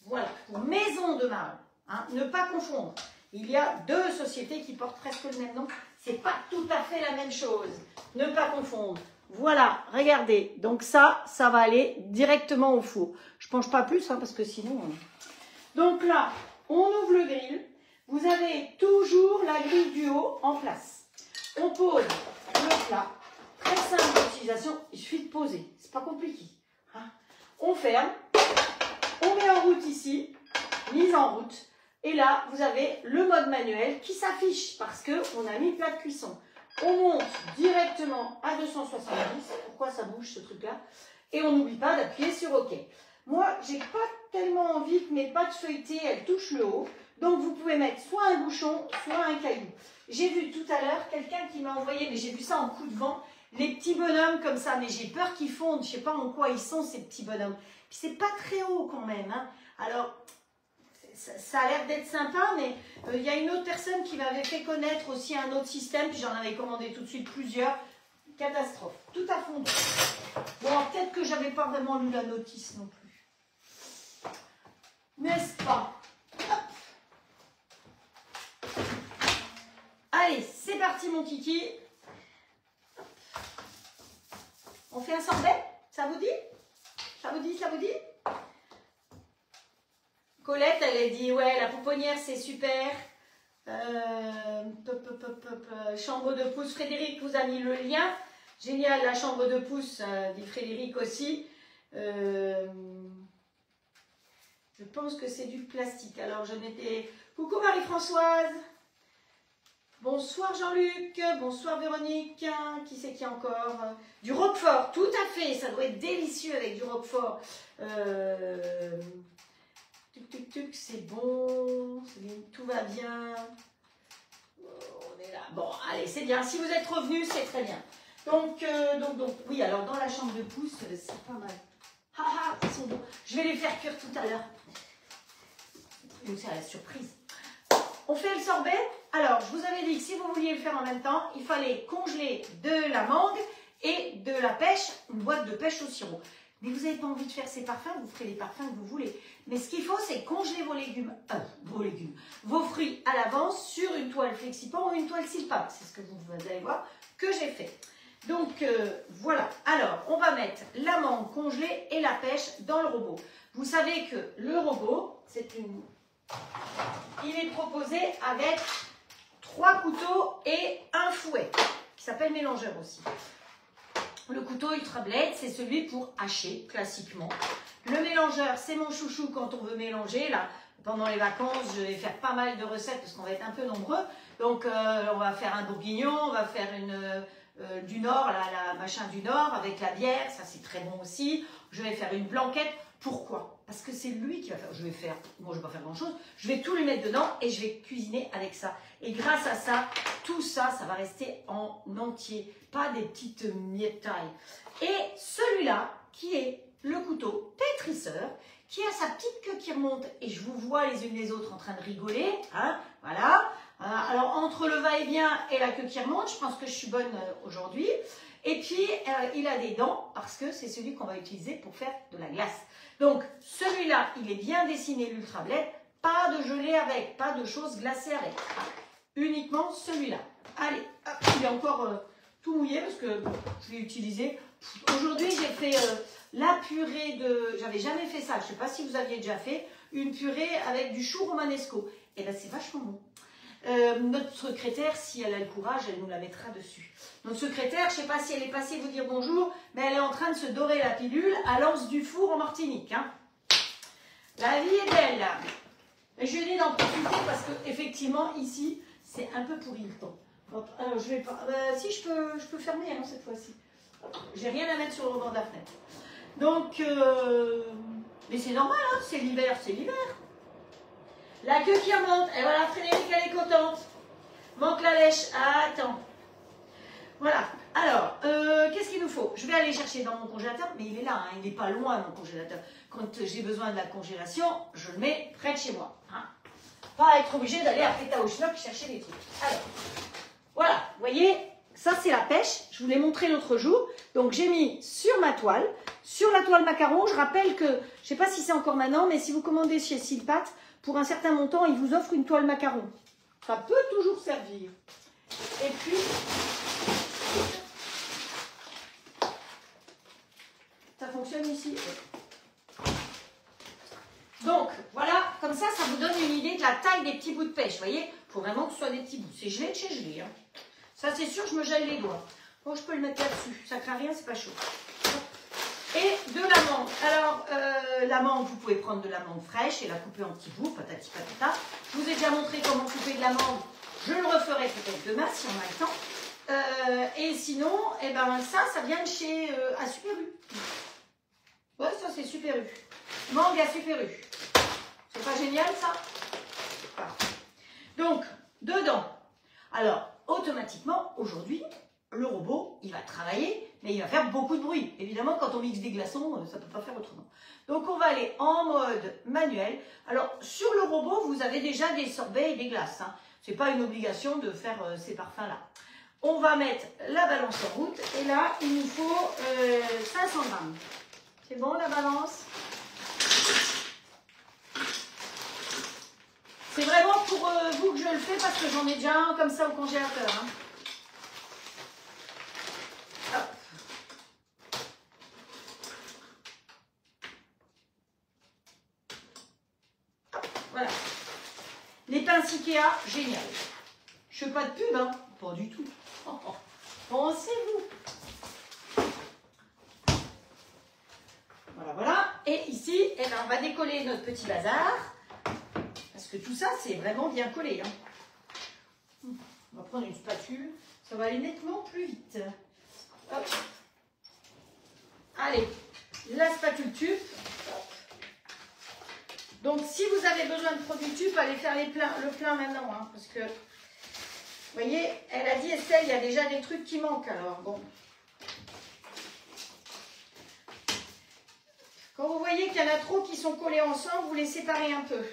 [SPEAKER 1] Voilà, pour Maison de Marle. Hein. Ne pas confondre. Il y a deux sociétés qui portent presque le même nom. C'est pas tout à fait la même chose. Ne pas confondre. Voilà, regardez. Donc ça va aller directement au four. Je ne penche pas plus, hein, parce que sinon... Donc là, on ouvre le grill. Vous avez toujours la grille du haut en place. On pose le plat. Très simple d'utilisation. Il suffit de poser. C'est pas compliqué. Hein. On ferme. On met en route ici. Mise en route. Et là, vous avez le mode manuel qui s'affiche parce qu'on a mis le plat de cuisson. On monte directement à 270. Pourquoi ça bouge ce truc-là? Et on n'oublie pas d'appuyer sur OK. Moi, j'ai pas tellement envie que mes pâtes feuilletées, elles touchent le haut. Donc, vous pouvez mettre soit un bouchon, soit un caillou. J'ai vu tout à l'heure quelqu'un qui m'a envoyé, mais j'ai vu ça en coup de vent, les petits bonhommes comme ça. Mais j'ai peur qu'ils fondent. Je sais pas en quoi ils sont, ces petits bonhommes. Puis, c'est pas très haut quand même. Hein. Alors... Ça a l'air d'être sympa, mais il y a une autre personne qui m'avait fait connaître aussi un autre système, puis j'en avais commandé tout de suite plusieurs. Catastrophe, tout a fondu. Bon, peut-être que j'avais pas vraiment lu la notice non plus. N'est-ce pas? Hop. Allez, c'est parti mon kiki. On fait un sorbet? Ça vous dit? Ça vous dit? Ça vous dit? Colette, elle a dit, ouais, la pouponnière, c'est super. Chambre de pouce, Frédéric vous a mis le lien. Génial, la chambre de pouce, dit Frédéric aussi. Je pense que c'est du plastique. Alors, je m'étais... Coucou Marie-Françoise. Bonsoir Jean-Luc. Bonsoir Véronique. Qui c'est qui encore? Du Roquefort, tout à fait. Ça doit être délicieux avec du Roquefort. C'est bon, tout va bien. On est là. Bon, allez, c'est bien. Si vous êtes revenus, c'est très bien. Donc, oui, alors dans la chambre de pouce, c'est pas mal. Haha, ils sont bons. Je vais les faire cuire tout à l'heure. Donc, c'est la surprise. On fait le sorbet. Alors, je vous avais dit que si vous vouliez le faire en même temps, il fallait congeler de la mangue et de la pêche, une boîte de pêche au sirop. Mais vous n'avez pas envie de faire ces parfums, vous ferez les parfums que vous voulez. Mais ce qu'il faut, c'est congeler vos fruits à l'avance sur une toile Flexipan ou une toile Silpat. C'est ce que vous allez voir que j'ai fait. Donc, voilà. Alors, on va mettre la mangue congelée et la pêche dans le robot. Vous savez que le robot, il est proposé avec 3 couteaux et un fouet, qui s'appelle mélangeur aussi. Le couteau Ultra Blade, c'est celui pour hacher, classiquement. Le mélangeur, c'est mon chouchou quand on veut mélanger. Là, pendant les vacances, je vais faire pas mal de recettes parce qu'on va être un peu nombreux. Donc, on va faire un bourguignon, on va faire du Nord, la machin du Nord avec la bière. Ça, c'est très bon aussi. Je vais faire une blanquette. Pourquoi? Parce que c'est lui qui va faire. Moi, je ne vais pas faire grand-chose. Je vais tout lui mettre dedans et je vais cuisiner avec ça. Et grâce à ça, tout ça, ça va rester en entier. Pas des petites miettailles. Et celui-là, qui est le couteau pétrisseur, qui a sa petite queue qui remonte. Et je vous vois les unes les autres en train de rigoler. Hein, voilà. Alors, entre le va-et-vient et la queue qui remonte, je pense que je suis bonne aujourd'hui. Et puis, il a des dents parce que c'est celui qu'on va utiliser pour faire de la glace. Donc, celui-là, il est bien dessiné, l'Ultra Blade. Pas de gelée avec, pas de choses glacées avec. Uniquement celui-là. Allez, hop, il est encore tout mouillé parce que je l'ai utilisé. Aujourd'hui, j'ai fait la purée de... J'avais jamais fait ça. Je ne sais pas si vous aviez déjà fait une purée avec du chou romanesco. Et bien, c'est vachement bon. Notre secrétaire, si elle a le courage, elle nous la mettra dessus. Notre secrétaire, je ne sais pas si elle est passée vous dire bonjour, mais elle est en train de se dorer la pilule à l'anse du four en Martinique. Hein. La vie est belle. Là. Mais je lui ai dit d'en profiter parce qu'effectivement, ici, c'est un peu pourri le temps. Alors, je vais pas... si, je peux fermer hein, cette fois-ci. J'ai rien à mettre sur le rebord de la fenêtre. Donc, mais c'est normal, hein, c'est l'hiver, c'est l'hiver. La queue qui remonte. Et voilà, Frédéric, elle est contente. Manque la lèche. Ah, attends. Voilà. Alors, qu'est-ce qu'il nous faut? Je vais aller chercher dans mon congélateur, mais il est là, hein, il n'est pas loin mon congélateur. Quand j'ai besoin de la congélation, je le mets près de chez moi. Hein. Pas être obligé d'aller à Pétaouchnok chercher des trucs. Alors, voilà, vous voyez, ça c'est la pêche. Je vous l'ai montré l'autre jour. Donc j'ai mis sur ma toile, sur la toile macaron. Je rappelle que, je ne sais pas si c'est encore maintenant, mais si vous commandez chez Silpat, pour un certain montant, ils vous offrent une toile macaron. Ça peut toujours servir. Et puis, ça fonctionne ici. Donc, voilà, comme ça, ça vous donne une idée de la taille des petits bouts de pêche. Vous voyez, il faut vraiment que ce soit des petits bouts. C'est gelé de chez gelé. Hein. Ça, c'est sûr, je me gèle les doigts. Bon, je peux le mettre là-dessus. Ça craint rien, c'est pas chaud. Et de l'amande. Alors, l'amande, vous pouvez prendre de l'amande fraîche et la couper en petits bouts, patati patata. Je vous ai déjà montré comment couper de l'amande. Je le referai peut-être demain, si on a le temps. Et sinon, eh ben, ça vient de chez à Super U. Ouais, ça, c'est Super U. Mangue à Super U. C'est pas génial, ça? Voilà. Donc, dedans. Alors, automatiquement, aujourd'hui, le robot, il va travailler, mais il va faire beaucoup de bruit. Évidemment, quand on mixe des glaçons, ça ne peut pas faire autrement. Donc, on va aller en mode manuel. Alors, sur le robot, vous avez déjà des sorbets et des glaces. Hein. Ce n'est pas une obligation de faire ces parfums-là. On va mettre la balance en route. Et là, il nous faut 500 grammes. C'est bon, la balance? C'est vraiment pour vous que je le fais parce que j'en ai déjà un comme ça au congélateur. Hein. Voilà. Les pinces Ikea, génial. Je ne fais pas de pub, hein. Pas du tout. Pensez-vous. Voilà, voilà. Et ici, eh ben, on va décoller notre petit bazar. Parce que tout ça, c'est vraiment bien collé. Hein. On va prendre une spatule. Ça va aller nettement plus vite. Hop. Allez, la spatule tube. Donc, si vous avez besoin de produits tubes, allez faire le plein maintenant. Hein, parce que, vous voyez, elle a dit, Estelle, il y a déjà des trucs qui manquent. Alors, bon. Quand vous voyez qu'il y en a trop qui sont collés ensemble, vous les séparez un peu.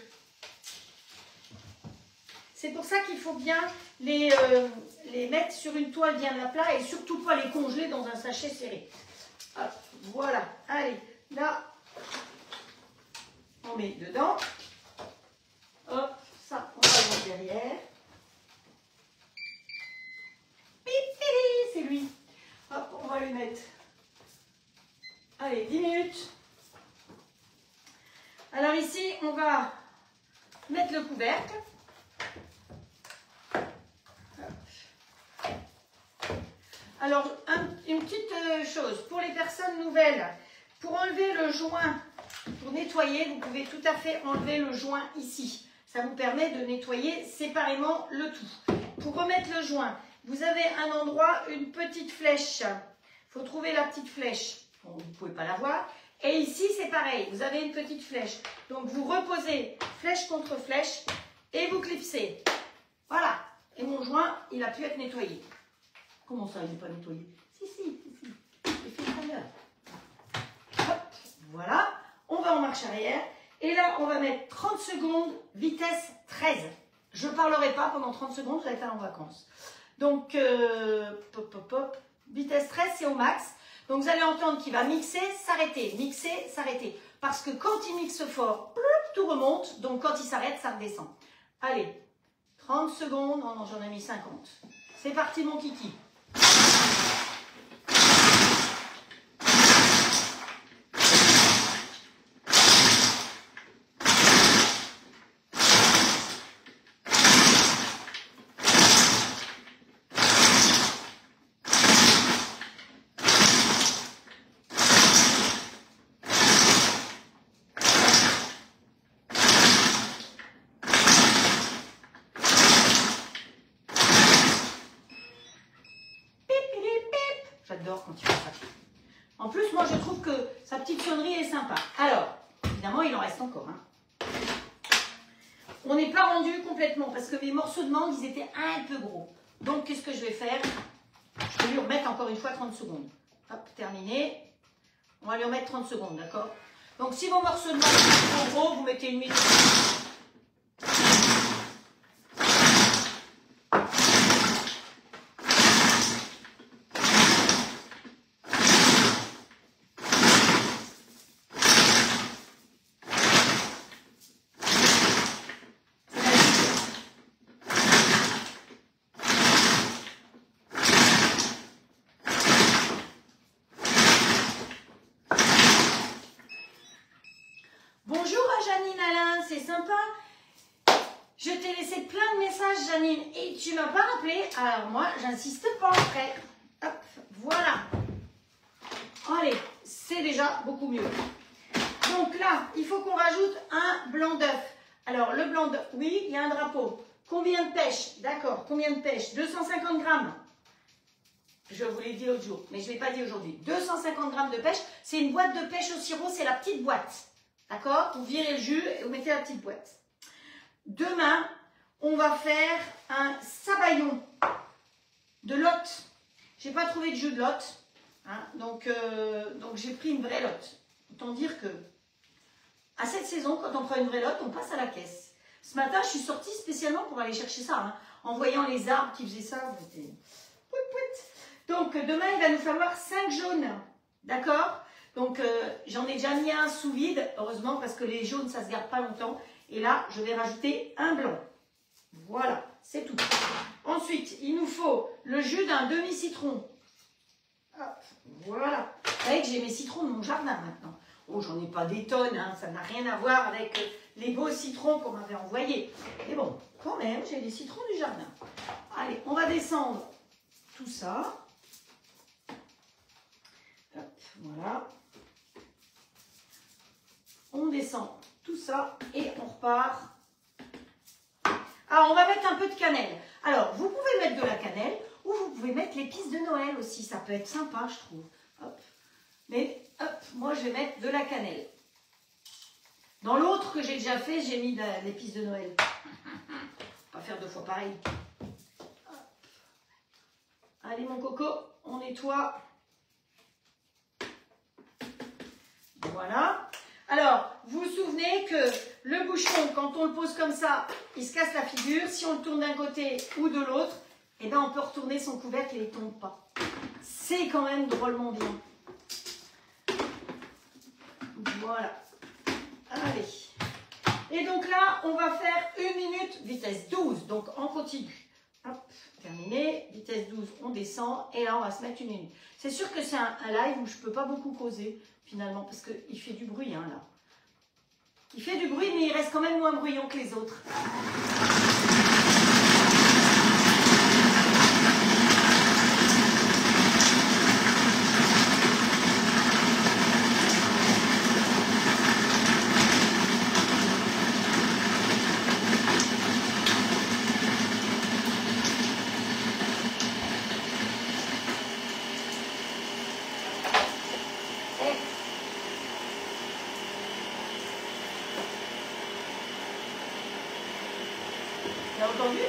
[SPEAKER 1] C'est pour ça qu'il faut bien les mettre sur une toile bien à plat et surtout pas les congeler dans un sachet serré. Hop, voilà. Allez, là, on met dedans. Hop, ça, on va le mettre derrière. C'est lui. Hop, on va lui mettre. Allez, 10 minutes. Alors ici, on va mettre le couvercle. Alors, une petite chose, pour les personnes nouvelles, pour enlever le joint, pour nettoyer, vous pouvez tout à fait enlever le joint ici. Ça vous permet de nettoyer séparément le tout. Pour remettre le joint, vous avez un endroit, une petite flèche. Il faut trouver la petite flèche. Bon, vous ne pouvez pas la voir. Et ici, c'est pareil, vous avez une petite flèche. Donc, vous reposez flèche contre flèche et vous clipsez. Voilà. Et mon joint, il a pu être nettoyé. Comment ça, il n'est pas nettoyé? Si. J'ai fait tout à l'heure. Hop, voilà. On va en marche arrière. Et là, on va mettre 30 secondes, vitesse 13. Je ne parlerai pas pendant 30 secondes, vous allez être en vacances. Donc, vitesse 13, c'est au max. Donc, vous allez entendre qu'il va mixer, s'arrêter. Parce que quand il mixe fort, tout remonte. Donc, quand il s'arrête, ça redescend. Allez, 30 secondes. Oh non, j'en ai mis 50. C'est parti, mon kiki. J'adore quand il fait ça. En plus, moi, je trouve que sa petite sonnerie est sympa. Alors, évidemment, il en reste encore. Hein. on n'est pas rendu complètement parce que mes morceaux de mangue, ils étaient un peu gros. Donc, qu'est-ce que je vais faire? Je vais lui remettre encore une fois 30 secondes. Hop, terminé. On va lui remettre 30 secondes, d'accord? Donc, si vos morceaux de mangue sont trop gros, vous mettez une minute. Janine, et tu m'as pas rappelé, alors moi j'insiste pas après. Hop, voilà. Allez, c'est déjà beaucoup mieux. Donc là, il faut qu'on rajoute un blanc d'œuf. Alors le blanc d'œuf, oui, il y a un drapeau. Combien de pêche? D'accord, combien de pêche? 250 grammes. Je vous l'ai dit l'autre jour, mais je ne l'ai pas dit aujourd'hui. 250 grammes de pêche, c'est une boîte de pêche au sirop, c'est la petite boîte. D'accord? Vous virez le jus et vous mettez la petite boîte. Demain, on va faire un sabayon de lotte. Je n'ai pas trouvé de jus de lotte, hein, donc j'ai pris une vraie lotte. Autant dire que à cette saison, quand on prend une vraie lotte, on passe à la caisse. Ce matin, je suis sortie spécialement pour aller chercher ça. Hein, en voyant les arbres qui faisaient ça, c'était... Donc demain, il va nous falloir 5 jaunes. D'accord? Donc j'en ai déjà mis un sous vide, heureusement, parce que les jaunes, ça ne se garde pas longtemps. Et là, je vais rajouter un blanc. Voilà, c'est tout. Ensuite, il nous faut le jus d'un demi-citron. Voilà. Vous savez que j'ai mes citrons de mon jardin maintenant. Oh, j'en ai pas des tonnes, hein, ça n'a rien à voir avec les beaux citrons qu'on m'avait envoyés. Mais bon, quand même, j'ai des citrons du jardin. Allez, on va descendre tout ça. Hop, voilà. On descend tout ça et on repart. Alors, on va mettre un peu de cannelle. Alors, vous pouvez mettre de la cannelle ou vous pouvez mettre l'épice de Noël aussi. Ça peut être sympa, je trouve. Hop. Mais, hop, moi, je vais mettre de la cannelle. Dans l'autre que j'ai déjà fait, j'ai mis de l'épice de Noël. On va pas faire 2 fois pareil. Hop. Allez, mon coco, on nettoie. Voilà. Alors, vous vous souvenez que le bouchon, quand on le pose comme ça, il se casse la figure. Si on le tourne d'un côté ou de l'autre, eh ben, on peut retourner son couvercle et il ne tombe pas. C'est quand même drôlement bien. Voilà. Allez. Et donc là, on va faire 1 minute, vitesse 12, donc en continu. Hop, terminé. Vitesse 12, on descend. Et là, on va se mettre 1 minute. C'est sûr que c'est un live où je ne peux pas beaucoup causer, finalement, parce qu'il fait du bruit, hein, là. Il fait du bruit, mais il reste quand même moins bruyant que les autres. T'as entendu?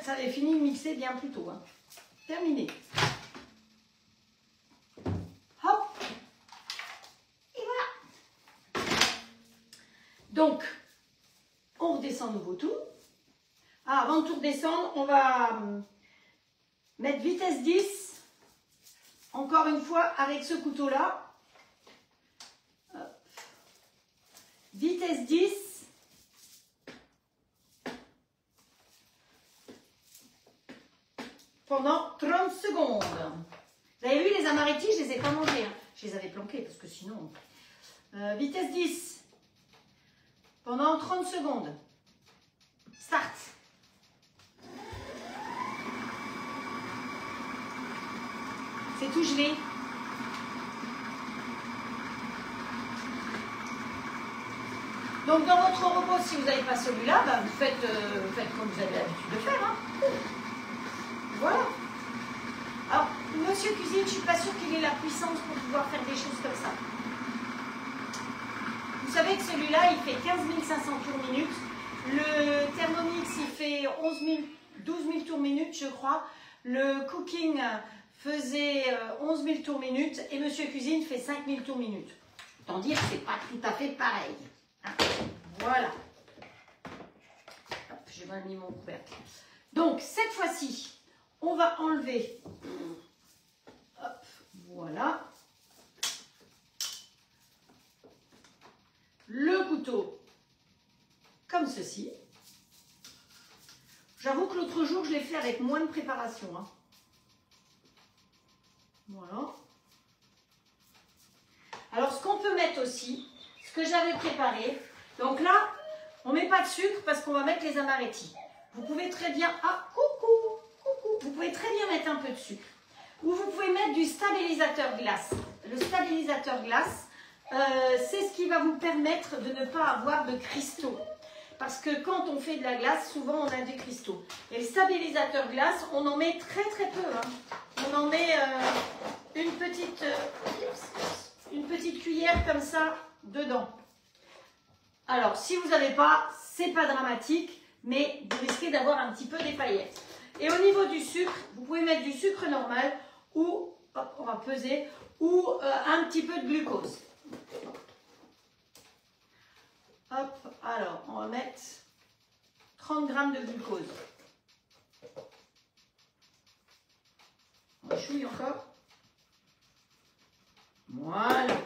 [SPEAKER 1] Ça avait fini de mixer bien plus tôt. Hein. Terminé. Hop. Et voilà. Donc, on redescend nouveau tout. Ah, avant de tout redescendre, on va mettre vitesse 10. Encore une fois, avec ce couteau-là. Vitesse 10. Pendant 30 secondes. Vous avez vu, les amarettis, je ne les ai pas mangés. Hein. Je les avais planqués parce que sinon... vitesse 10. Pendant 30 secondes. Start. C'est tout gelé. Donc dans votre robot, si vous n'avez pas celui-là, bah, vous faites comme vous avez l'habitude de faire. Hein. Voilà. Alors, Monsieur Cuisine, je ne suis pas sûre qu'il ait la puissance pour pouvoir faire des choses comme ça. Vous savez que celui-là, il fait 15 500 tours minute. Le Thermomix, il fait 12 000 tours minute, je crois. Le Cooking faisait 11 000 tours minute. Et Monsieur Cuisine fait 5 000 tours minute. Autant dire que ce n'est pas tout à fait pareil. Voilà. J'ai mal mis mon couvercle. Donc, cette fois-ci, on va enlever. Hop, voilà. Le couteau, comme ceci. J'avoue que l'autre jour, je l'ai fait avec moins de préparation. Hein. Voilà. Alors, ce qu'on peut mettre aussi, ce que j'avais préparé. Donc là, on ne met pas de sucre parce qu'on va mettre les amarettis. Vous pouvez très bien... Ah, coucou, coucou. Vous pouvez très bien mettre un peu de sucre. Ou vous pouvez mettre du stabilisateur glace. Le stabilisateur glace, c'est ce qui va vous permettre de ne pas avoir de cristaux. Parce que quand on fait de la glace, souvent on a des cristaux. Et le stabilisateur glace, on en met très très peu. Hein. On en met une petite cuillère comme ça dedans. Alors, si vous n'avez pas, c'est pas dramatique, mais vous risquez d'avoir un petit peu des paillettes. Et au niveau du sucre, vous pouvez mettre du sucre normal ou, hop, on va peser, ou un petit peu de glucose. Hop, alors, on va mettre 30 g de glucose. On chouille encore. Voilà.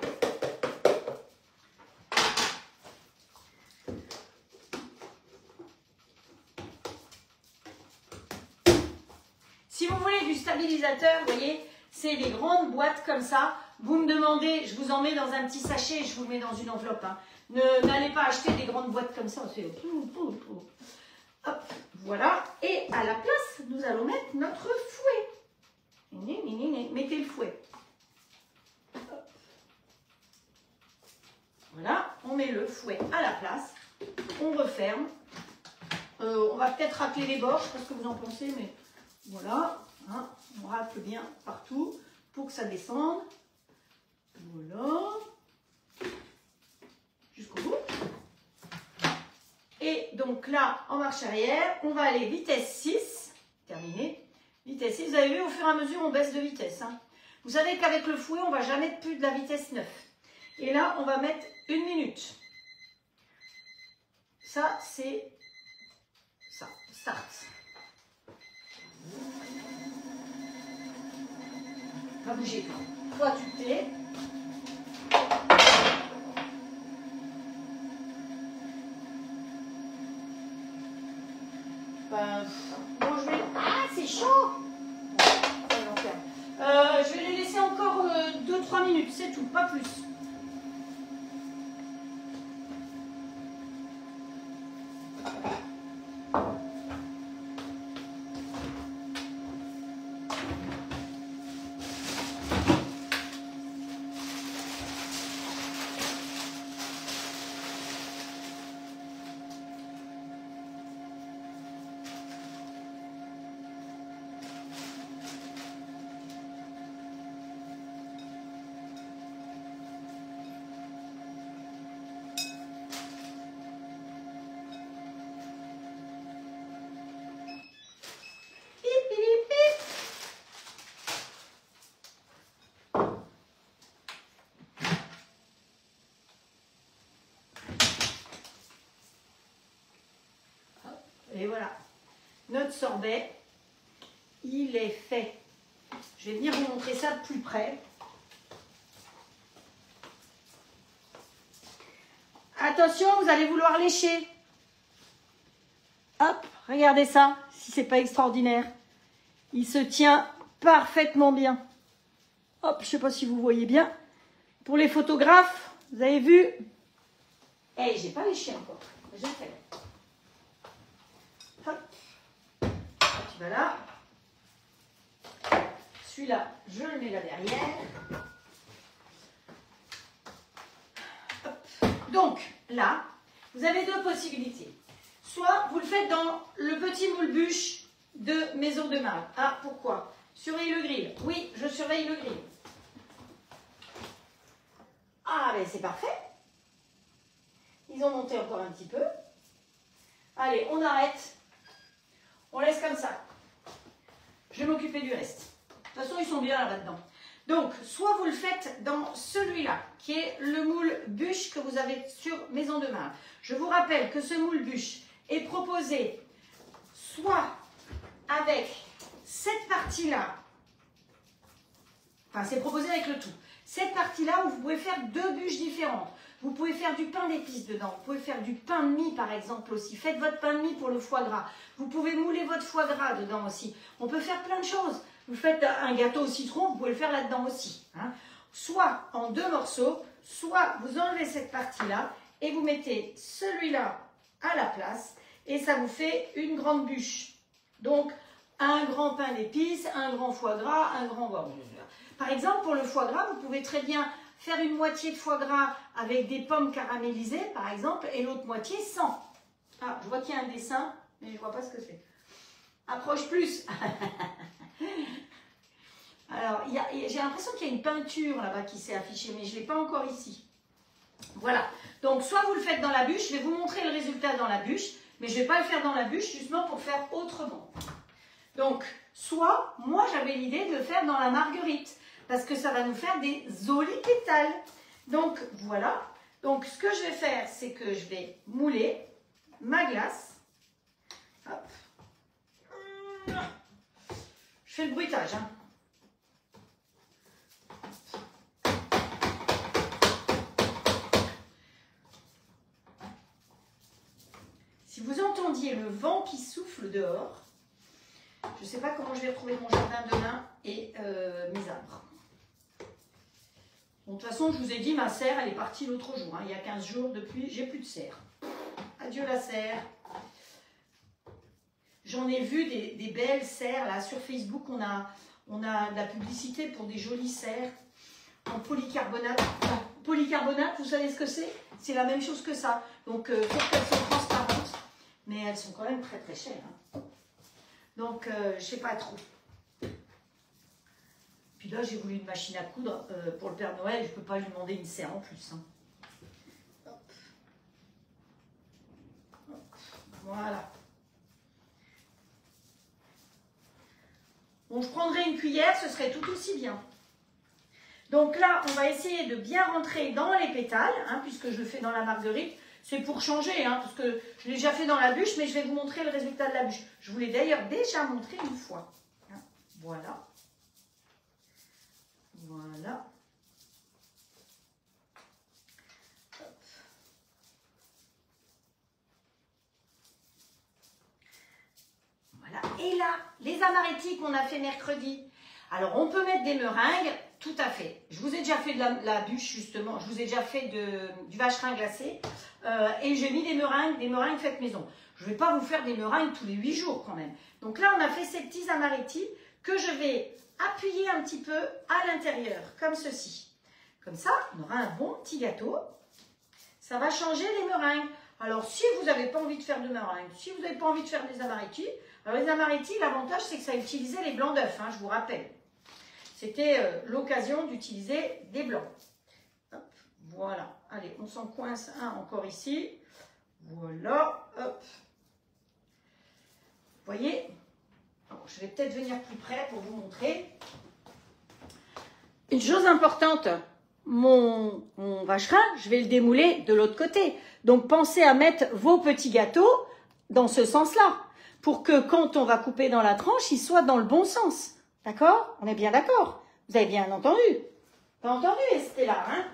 [SPEAKER 1] Si vous voulez du stabilisateur, vous voyez, c'est des grandes boîtes comme ça. Vous me demandez, je vous en mets dans un petit sachet et je vous le mets dans une enveloppe. Hein. N'allez pas acheter des grandes boîtes comme ça. Hop, voilà. Et à la place, nous allons mettre notre fouet. Mettez le fouet. Hop. Voilà, on met le fouet à la place. On referme. On va peut-être racler les bords, je sais pas ce que vous en pensez, mais voilà. Hein, on racle bien partout pour que ça descende. Voilà. Jusqu'au bout. Et donc là, en marche arrière, on va aller vitesse 6. Terminé. Vitesse 6. Vous avez vu, au fur et à mesure, on baisse de vitesse. Hein. Vous savez qu'avec le fouet, on ne va jamais mettre plus de la vitesse 9. Et là, on va mettre 1 minute. Ça, c'est ça. Start. Va bouger. Toi, tu te tais. Bon, je vais... Ah, c'est chaud. Je vais les laisser encore 2-3 minutes, c'est tout, pas plus. Et voilà, notre sorbet, il est fait. Je vais venir vous montrer ça de plus près. Attention, vous allez vouloir lécher. Hop, regardez ça, si c'est pas extraordinaire. Il se tient parfaitement bien. Hop, je ne sais pas si vous voyez bien. Pour les photographes, vous avez vu. Eh, j'ai pas léché encore. Je fais. Voilà. Celui-là, je le mets là derrière. Hop. Donc, là, vous avez deux possibilités. Soit vous le faites dans le petit moule bûche de Maison de Marne. Ah, pourquoi? Surveille le grill. Oui, je surveille le grill. Ah, ben c'est parfait. Ils ont monté encore un petit peu. Allez, on arrête. On laisse comme ça. Je vais m'occuper du reste. De toute façon, ils sont bien là-dedans. Donc, soit vous le faites dans celui-là, qui est le moule bûche que vous avez sur Maison de Marne. Je vous rappelle que ce moule bûche est proposé soit avec cette partie-là, enfin, c'est proposé avec le tout. Cette partie-là où vous pouvez faire deux bûches différentes. Vous pouvez faire du pain d'épices dedans. Vous pouvez faire du pain de mie, par exemple, aussi. Faites votre pain de mie pour le foie gras. Vous pouvez mouler votre foie gras dedans aussi. On peut faire plein de choses. Vous faites un gâteau au citron, vous pouvez le faire là-dedans aussi. Hein. Soit en deux morceaux, soit vous enlevez cette partie-là et vous mettez celui-là à la place et ça vous fait une grande bûche. Donc, un grand pain d'épices, un grand foie gras, un grand... Par exemple, pour le foie gras, vous pouvez très bien faire une moitié de foie gras avec des pommes caramélisées, par exemple, et l'autre moitié sans. Ah, je vois qu'il y a un dessin, mais je ne vois pas ce que c'est. Approche plus. Alors, j'ai l'impression qu'il y a une peinture là-bas qui s'est affichée, mais je ne l'ai pas encore ici. Voilà. Donc, soit vous le faites dans la bûche, je vais vous montrer le résultat dans la bûche, mais je ne vais pas le faire dans la bûche, justement pour faire autrement. Donc, soit, moi, j'avais l'idée de le faire dans la marguerite, parce que ça va nous faire des jolis pétales. Donc, voilà. Donc, ce que je vais faire, c'est que je vais mouler ma glace. Hop. Je fais le bruitage, hein. Si vous entendiez le vent qui souffle dehors, je ne sais pas comment je vais retrouver mon jardin demain et mes arbres. Bon, de toute façon, je vous ai dit, ma serre, elle est partie l'autre jour. Hein. Il y a 15 jours depuis, j'ai plus de serre. Adieu la serre. J'en ai vu des belles serres. Là, sur Facebook, on a de la publicité pour des jolies serres en polycarbonate. Enfin, polycarbonate, vous savez ce que c'est? C'est la même chose que ça. Donc, sauf qu'elles sont transparentes, mais elles sont quand même très très chères. Hein. Donc, je ne sais pas trop. Puis là, j'ai voulu une machine à coudre pour le Père Noël. Je ne peux pas lui demander une serre en plus. Hein. Hop. Hop. Voilà. Bon, je prendrai une cuillère, ce serait tout aussi bien. Donc là, on va essayer de bien rentrer dans les pétales, hein, puisque je le fais dans la marguerite. C'est pour changer, hein, parce que je l'ai déjà fait dans la bûche, mais je vais vous montrer le résultat de la bûche. Je vous l'ai d'ailleurs déjà montré une fois. Hein, voilà. Voilà. Hop. Voilà. Et là, les amarettis qu'on a fait mercredi. Alors, on peut mettre des meringues, tout à fait. Je vous ai déjà fait de la bûche, justement. Je vous ai déjà fait du vacherin glacé. Et j'ai mis des meringues faites maison. Je ne vais pas vous faire des meringues tous les 8 jours quand même. Donc là, on a fait ces petits amarettis que je vais appuyer un petit peu à l'intérieur, comme ceci. Comme ça, on aura un bon petit gâteau. Ça va changer les meringues. Alors, si vous n'avez pas envie de faire de meringues, si vous n'avez pas envie de faire des amarettis, alors les amarettis, l'avantage, c'est que ça utilisait les blancs d'œufs, hein, je vous rappelle. C'était l'occasion d'utiliser des blancs. Hop, voilà. Allez, on s'en coince un encore ici. Voilà. Hop. Vous voyez? Alors, je vais peut-être venir plus près pour vous montrer. Une chose importante, mon vacherin, je vais le démouler de l'autre côté. Donc, pensez à mettre vos petits gâteaux dans ce sens-là, pour que quand on va couper dans la tranche, ils soient dans le bon sens. D'accord? On est bien d'accord? Vous avez bien entendu? T'as entendu, Estella, hein?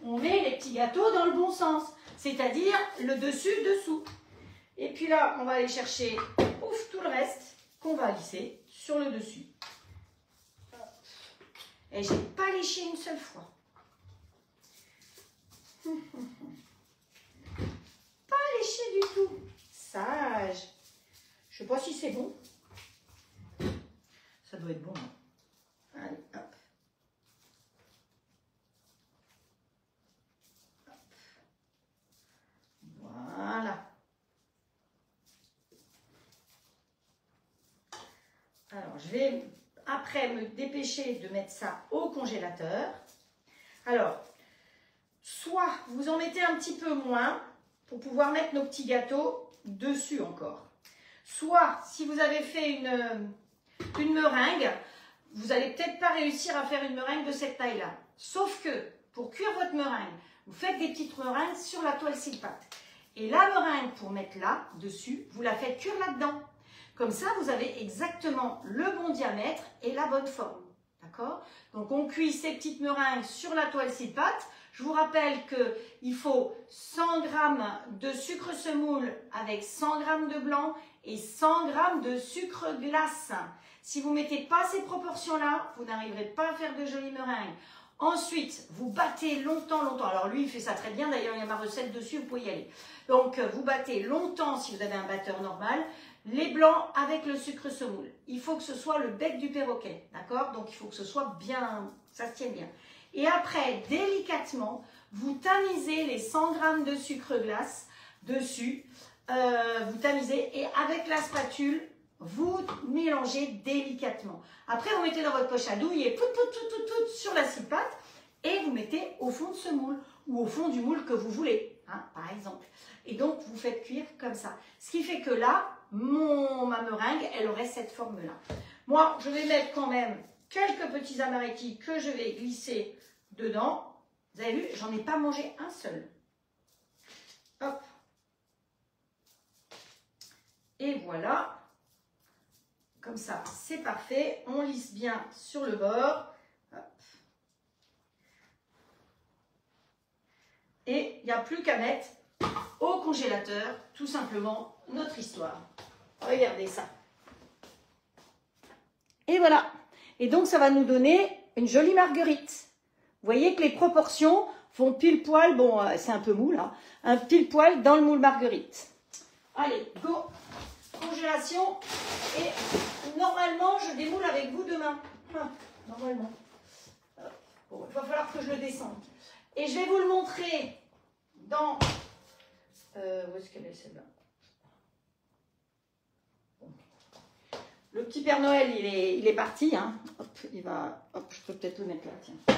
[SPEAKER 1] On met les petits gâteaux dans le bon sens, c'est-à-dire le dessus-dessous. Et puis là, on va aller chercher ouf, tout le reste qu'on va lisser sur le dessus. Et j'ai pas léché une seule fois. Pas léché du tout. Sage. Je sais pas si c'est bon. doit être bon. Allez, hop. Voilà. Alors, je vais après me dépêcher de mettre ça au congélateur. Alors, soit vous en mettez un petit peu moins pour pouvoir mettre nos petits gâteaux dessus encore. Soit, si vous avez fait une meringue, vous n'allez peut-être pas réussir à faire une meringue de cette taille-là. Sauf que, pour cuire votre meringue, vous faites des petites meringues sur la toile sile-pâte. Et la meringue, pour mettre là, dessus, vous la faites cuire là-dedans. Comme ça, vous avez exactement le bon diamètre et la bonne forme. D'accord? Donc, on cuit ces petites meringues sur la toile sile-pâte. Je vous rappelle qu'il faut 100 g de sucre semoule avec 100 g de blanc et 100 g de sucre glace. Si vous ne mettez pas ces proportions-là, vous n'arriverez pas à faire de jolies meringues. Ensuite, vous battez longtemps, longtemps. Alors lui, il fait ça très bien. D'ailleurs, il y a ma recette dessus, vous pouvez y aller. Donc, vous battez longtemps si vous avez un batteur normal. Les blancs avec le sucre semoule. Il faut que ce soit le bec du perroquet. D'accord? Donc, il faut que ce soit bien, ça se tienne bien. Et après, délicatement, vous tamisez les 100 g de sucre glace dessus. Vous tamisez et avec la spatule, vous mélangez délicatement. Après, vous mettez dans votre poche à douille et tout sur la sile-pâte et vous mettez au fond de ce moule ou au fond du moule que vous voulez, hein, par exemple. Et donc, vous faites cuire comme ça. Ce qui fait que là, ma meringue, elle aurait cette forme-là. Moi, je vais mettre quand même quelques petits amaretti que je vais glisser dedans. Vous avez vu, j'en ai pas mangé un seul. Hop. Et voilà. Comme ça, c'est parfait. On lisse bien sur le bord. Hop. Et il n'y a plus qu'à mettre au congélateur, tout simplement, notre histoire. Regardez ça. Et voilà. Et donc, ça va nous donner une jolie marguerite. Vous voyez que les proportions font pile poil, bon, c'est un peu mou là, un pile poil dans le moule marguerite. Allez, go. Congélation. Et normalement, je démoule avec vous demain. Normalement. Bon, il va falloir que je le descende. Et je vais vous le montrer dans... où est-ce qu'elle est celle-là? Le petit Père Noël, il est parti. Hein. Hop, hop, je peux peut-être le mettre là, tiens.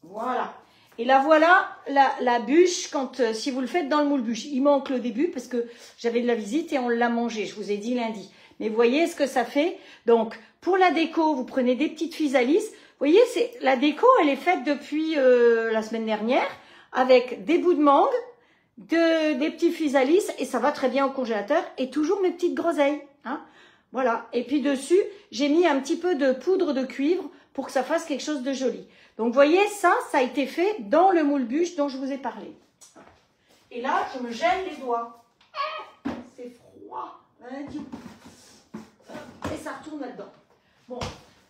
[SPEAKER 1] Voilà. Et là, voilà la bûche, si vous le faites dans le moule bûche. Il manque le début parce que j'avais de la visite et on l'a mangé, je vous ai dit lundi. Mais vous voyez ce que ça fait. Donc, pour la déco, vous prenez des petites physalis. Vous voyez, la déco, elle est faite depuis la semaine dernière avec des bouts de mangue, des petits physalis et ça va très bien au congélateur. Et toujours mes petites groseilles. Hein. Voilà. Et puis dessus, j'ai mis un petit peu de poudre de cuivre pour que ça fasse quelque chose de joli. Donc, vous voyez, ça a été fait dans le moule bûche dont je vous ai parlé. Et là, je me gèle les doigts. C'est froid. Et ça retourne là-dedans. Bon,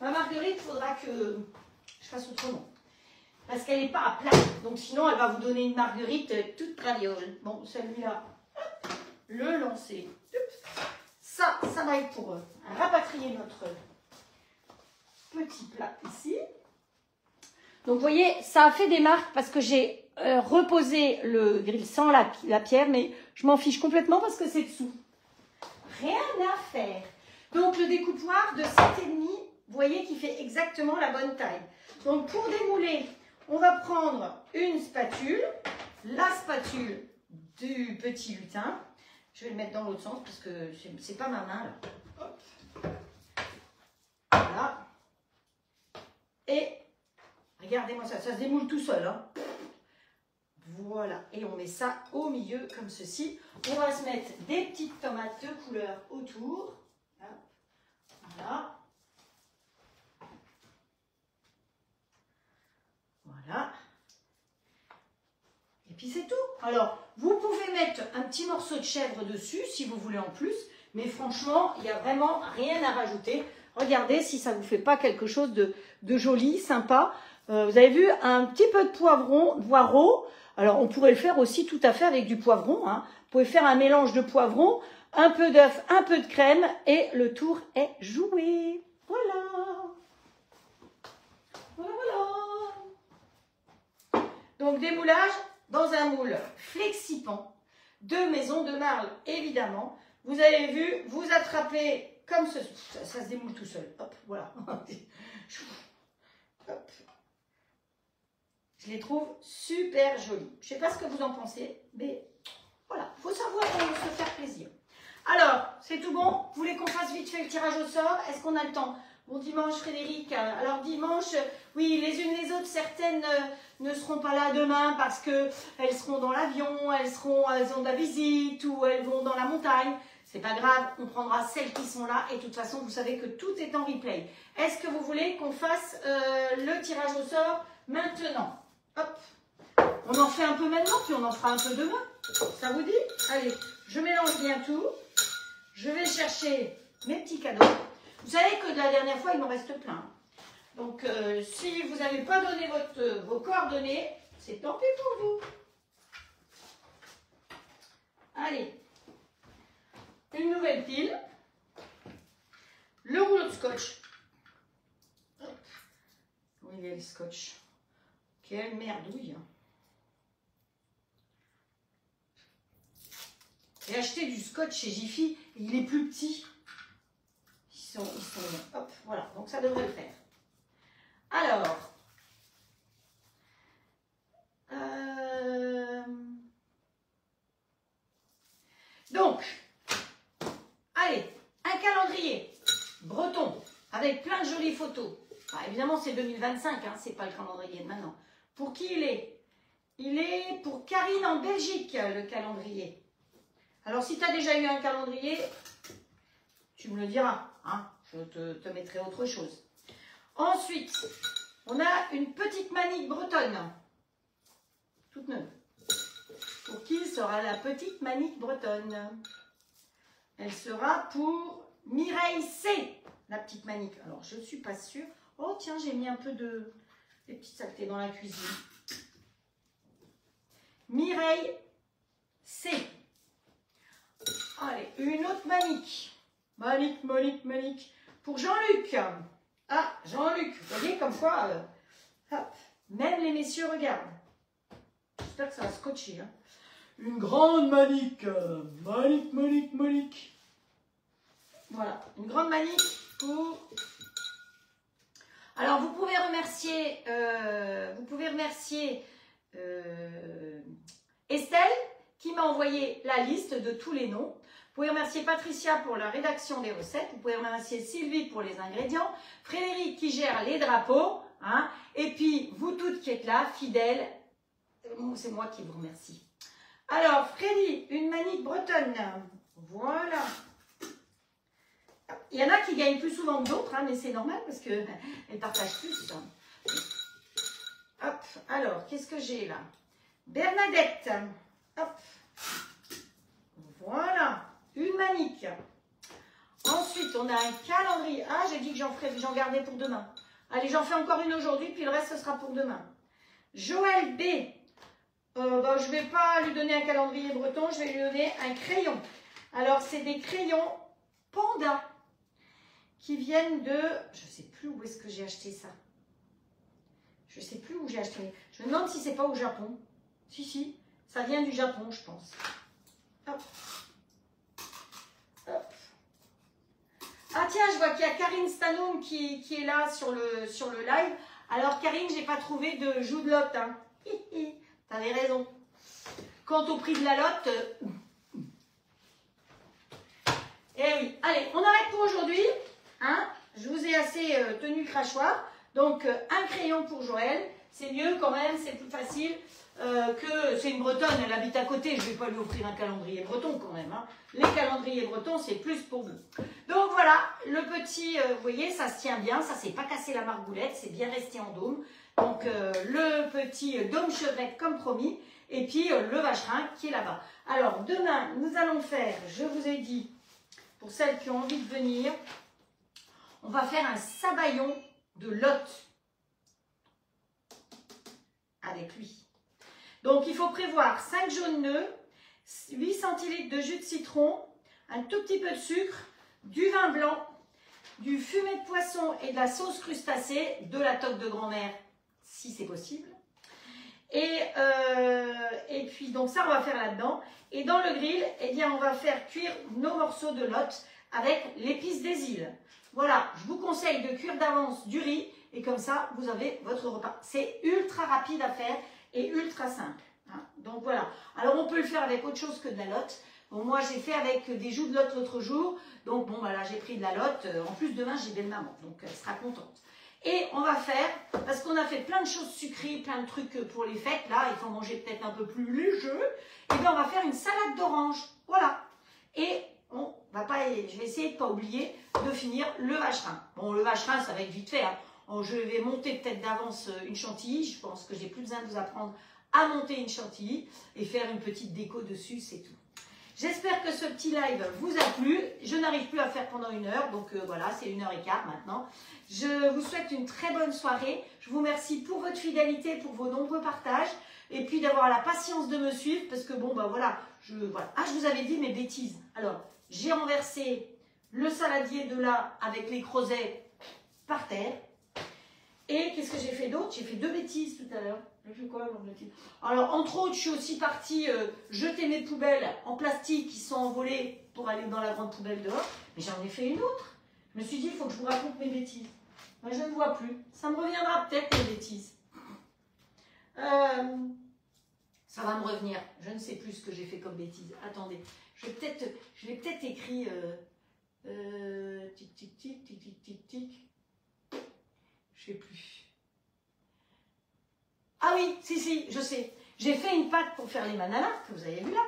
[SPEAKER 1] ma marguerite, il faudra que je fasse autrement. Parce qu'elle n'est pas à plat. Donc, sinon, elle va vous donner une marguerite toute traviole. Bon, celui-là, le lancer. Ça va être pour rapatrier notre petit plat ici. Donc, vous voyez, ça a fait des marques parce que j'ai reposé le grill sans la pierre, mais je m'en fiche complètement parce que c'est dessous. Rien à faire. Donc, le découpoir de 7,5, vous voyez qu'il fait exactement la bonne taille. Donc, pour démouler, on va prendre une spatule, la spatule du petit lutin. Je vais le mettre dans l'autre sens parce que c'est pas ma main, là. Hop. Voilà. Et regardez-moi ça, ça se démoule tout seul. Hein. Voilà, et on met ça au milieu comme ceci. On va se mettre des petites tomates de couleur autour. Voilà. Voilà. Et puis c'est tout. Alors, vous pouvez mettre un petit morceau de chèvre dessus si vous voulez en plus. Mais franchement, il n'y a vraiment rien à rajouter. Regardez si ça ne vous fait pas quelque chose de joli, sympa. Vous avez vu, un petit peu de poireau. Alors, on pourrait le faire aussi tout à fait avec du poivron. Hein. Vous pouvez faire un mélange de poivron, un peu d'œuf, un peu de crème et le tour est joué. Voilà. Voilà, voilà. Donc démoulage dans un moule flexipant de maison de marle, évidemment. Vous avez vu, vous attrapez comme ceci. Ça se démoule tout seul. Hop, voilà. Hop. Je les trouve super jolis. Je ne sais pas ce que vous en pensez, mais voilà, il faut savoir se faire plaisir. Alors, c'est tout bon? Vous voulez qu'on fasse vite fait le tirage au sort? Est-ce qu'on a le temps? Bon dimanche, Frédéric. Alors dimanche, oui, les unes les autres, certaines ne seront pas là demain parce qu'elles seront dans l'avion, elles ont de la visite ou elles vont dans la montagne. C'est pas grave, on prendra celles qui sont là et de toute façon, vous savez que tout est en replay. Est-ce que vous voulez qu'on fasse le tirage au sort maintenant? Hop, on en fait un peu maintenant, puis on en fera un peu demain. Ça vous dit? Allez, je mélange bien tout. Je vais chercher mes petits cadeaux. Vous savez que de la dernière fois, il m'en reste plein. Donc, si vous n'avez pas donné vos coordonnées, c'est tant pis pour vous. Allez, une nouvelle pile. Le rouleau de scotch. Hop. Où il est le scotch? Quelle merdouille. J'ai acheté du scotch chez Jiffy, il est plus petit. Ils sont hop, voilà, donc ça devrait le faire. Alors, donc, allez, un calendrier breton avec plein de jolies photos. Enfin, évidemment, c'est 2025, hein, c'est pas le calendrier de maintenant. Pour qui il est? Il est pour Karine en Belgique, le calendrier. Alors, si tu as déjà eu un calendrier, tu me le diras. Hein, je te mettrai autre chose. Ensuite, on a une petite manique bretonne. Toute neuve. Pour qui sera la petite manique bretonne? Elle sera pour Mireille C. La petite manique. Alors, je ne suis pas sûre. Oh, tiens, j'ai mis un peu des petites saletés dans la cuisine. Mireille C. Allez, une autre manique. Manique. Pour Jean-Luc. Ah, Jean-Luc. Vous voyez comme quoi, hop, même les messieurs regardent. J'espère que ça va scotcher. Hein. Une grande manique. Manique. Voilà, une grande manique pour... Alors, vous pouvez remercier Estelle qui m'a envoyé la liste de tous les noms. Vous pouvez remercier Patricia pour la rédaction des recettes. Vous pouvez remercier Sylvie pour les ingrédients. Frédéric qui gère les drapeaux. Hein, et puis, vous toutes qui êtes là, fidèles, c'est moi qui vous remercie. Alors, Freddy, une manique bretonne. Voilà. Il y en a qui gagnent plus souvent que d'autres, hein, mais c'est normal parce qu'elles partagent plus. Hop, alors, qu'est-ce que j'ai là? Bernadette. Hop. Voilà, une manique. Ensuite, on a un calendrier. Ah, j'ai dit que j'en gardais pour demain. Allez, j'en fais encore une aujourd'hui, puis le reste, ce sera pour demain. Joël B. Je ne vais pas lui donner un calendrier breton, je vais lui donner un crayon. Alors, c'est des crayons Panda qui viennent de... Je ne sais plus où est-ce que j'ai acheté ça. Je ne sais plus où j'ai acheté. Je me demande si c'est pas au Japon. Si, ça vient du Japon, je pense. Hop. Hop. Ah tiens, je vois qu'il y a Karine Stanoum qui est là sur le live. Alors Karine, j'ai pas trouvé de joue de lotte. Hein. T'avais raison. Quant au prix de la lotte... Eh oui, allez, on arrête pour aujourd'hui. Hein, je vous ai assez tenu le crachoir. Donc, un crayon pour Joël. C'est mieux quand même, c'est plus facile que... C'est une bretonne, elle habite à côté. Je ne vais pas lui offrir un calendrier breton quand même. Hein. Les calendriers bretons, c'est plus pour vous. Donc voilà, le petit, vous voyez, ça se tient bien. Ça ne s'est pas cassé la margoulette, c'est bien resté en dôme. Donc, le petit dôme chevrette comme promis. Et puis, le vacherin qui est là-bas. Alors, demain, nous allons faire, je vous ai dit... Pour celles qui ont envie de venir, on va faire un sabayon de Lot avec lui. Donc, il faut prévoir 5 jaunes d'œufs, 8 centilitres de jus de citron, un tout petit peu de sucre, du vin blanc, du fumet de poisson et de la sauce crustacée, de la toque de grand-mère, si c'est possible. Et puis, donc ça, on va faire là-dedans. Et dans le grill, eh bien, on va faire cuire nos morceaux de lotte avec l'épice des îles. Voilà, je vous conseille de cuire d'avance du riz et comme ça, vous avez votre repas. C'est ultra rapide à faire et ultra simple. Hein. Donc voilà. Alors, on peut le faire avec autre chose que de la lotte. Bon, moi, j'ai fait avec des joues de lotte l'autre jour. Donc, bon, bah là, j'ai pris de la lotte. En plus, demain, j'ai belle-maman. Donc, elle sera contente. Et on va faire, parce qu'on a fait plein de choses sucrées, plein de trucs pour les fêtes, là, il faut manger peut-être un peu plus léger, et bien on va faire une salade d'orange, voilà. Et on va pas, je vais essayer de ne pas oublier de finir le vacherin. Bon, le vacherin, ça va être vite fait, hein. Je vais monter peut-être d'avance une chantilly, je pense que j'ai plus besoin de vous apprendre à monter une chantilly et faire une petite déco dessus, c'est tout. J'espère que ce petit live vous a plu. Je n'arrive plus à faire pendant 1 heure, donc voilà, c'est 1h15 maintenant. Je vous souhaite une très bonne soirée. Je vous remercie pour votre fidélité, pour vos nombreux partages, et puis d'avoir la patience de me suivre, parce que bon, ben voilà, voilà. Ah, je vous avais dit mes bêtises. Alors, j'ai renversé le saladier de là avec les creusets par terre. Et qu'est-ce que j'ai fait d'autre? J'ai fait 2 bêtises tout à l'heure. J'ai fait quoi, mon bêtise? Alors, entre autres, je suis aussi partie jeter mes poubelles en plastique qui sont envolées pour aller dans la grande poubelle dehors. Mais j'en ai fait une autre. Je me suis dit, il faut que je vous raconte mes bêtises. Moi, je ne vois plus. Ça me reviendra peut-être, mes bêtises. Ça va me revenir. Je ne sais plus ce que j'ai fait comme bêtises. Attendez. Je l'ai peut-être écrit. Tic, tic, tic, tic, tic, tic, tic. Je ne sais plus. Ah oui, si, je sais. J'ai fait une pâte pour faire les mananas, que vous avez vu là.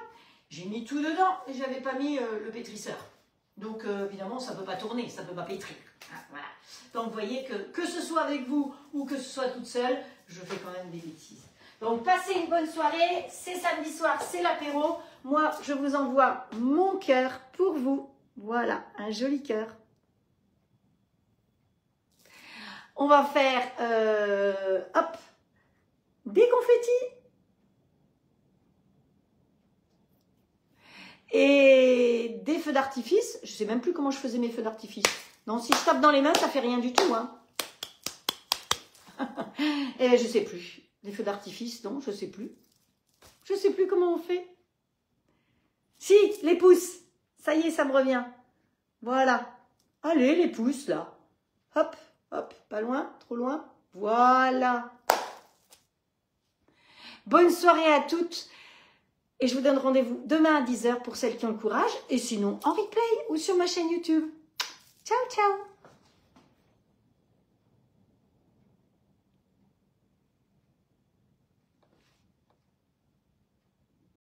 [SPEAKER 1] J'ai mis tout dedans et je n'avais pas mis le pétrisseur. Donc, évidemment, ça ne peut pas tourner, ça ne peut pas pétrir. Ah, voilà. Donc, vous voyez que ce soit avec vous ou que ce soit toute seule, je fais quand même des bêtises. Donc, passez une bonne soirée. C'est samedi soir, c'est l'apéro. Moi, je vous envoie mon cœur pour vous. Voilà, un joli cœur. On va faire, hop, des confettis. Et des feux d'artifice. Je ne sais même plus comment je faisais mes feux d'artifice. Non, si je tape dans les mains, ça ne fait rien du tout. Hein. Et je ne sais plus. Des feux d'artifice, non, je ne sais plus. Je ne sais plus comment on fait. Si, les pouces. Ça y est, ça me revient. Voilà. Allez, les pouces, là. Hop, hop, pas loin, trop loin. Voilà. Bonne soirée à toutes. Et je vous donne rendez-vous demain à 10 h pour celles qui ont le courage. Et sinon, en replay ou sur ma chaîne YouTube. Ciao, ciao.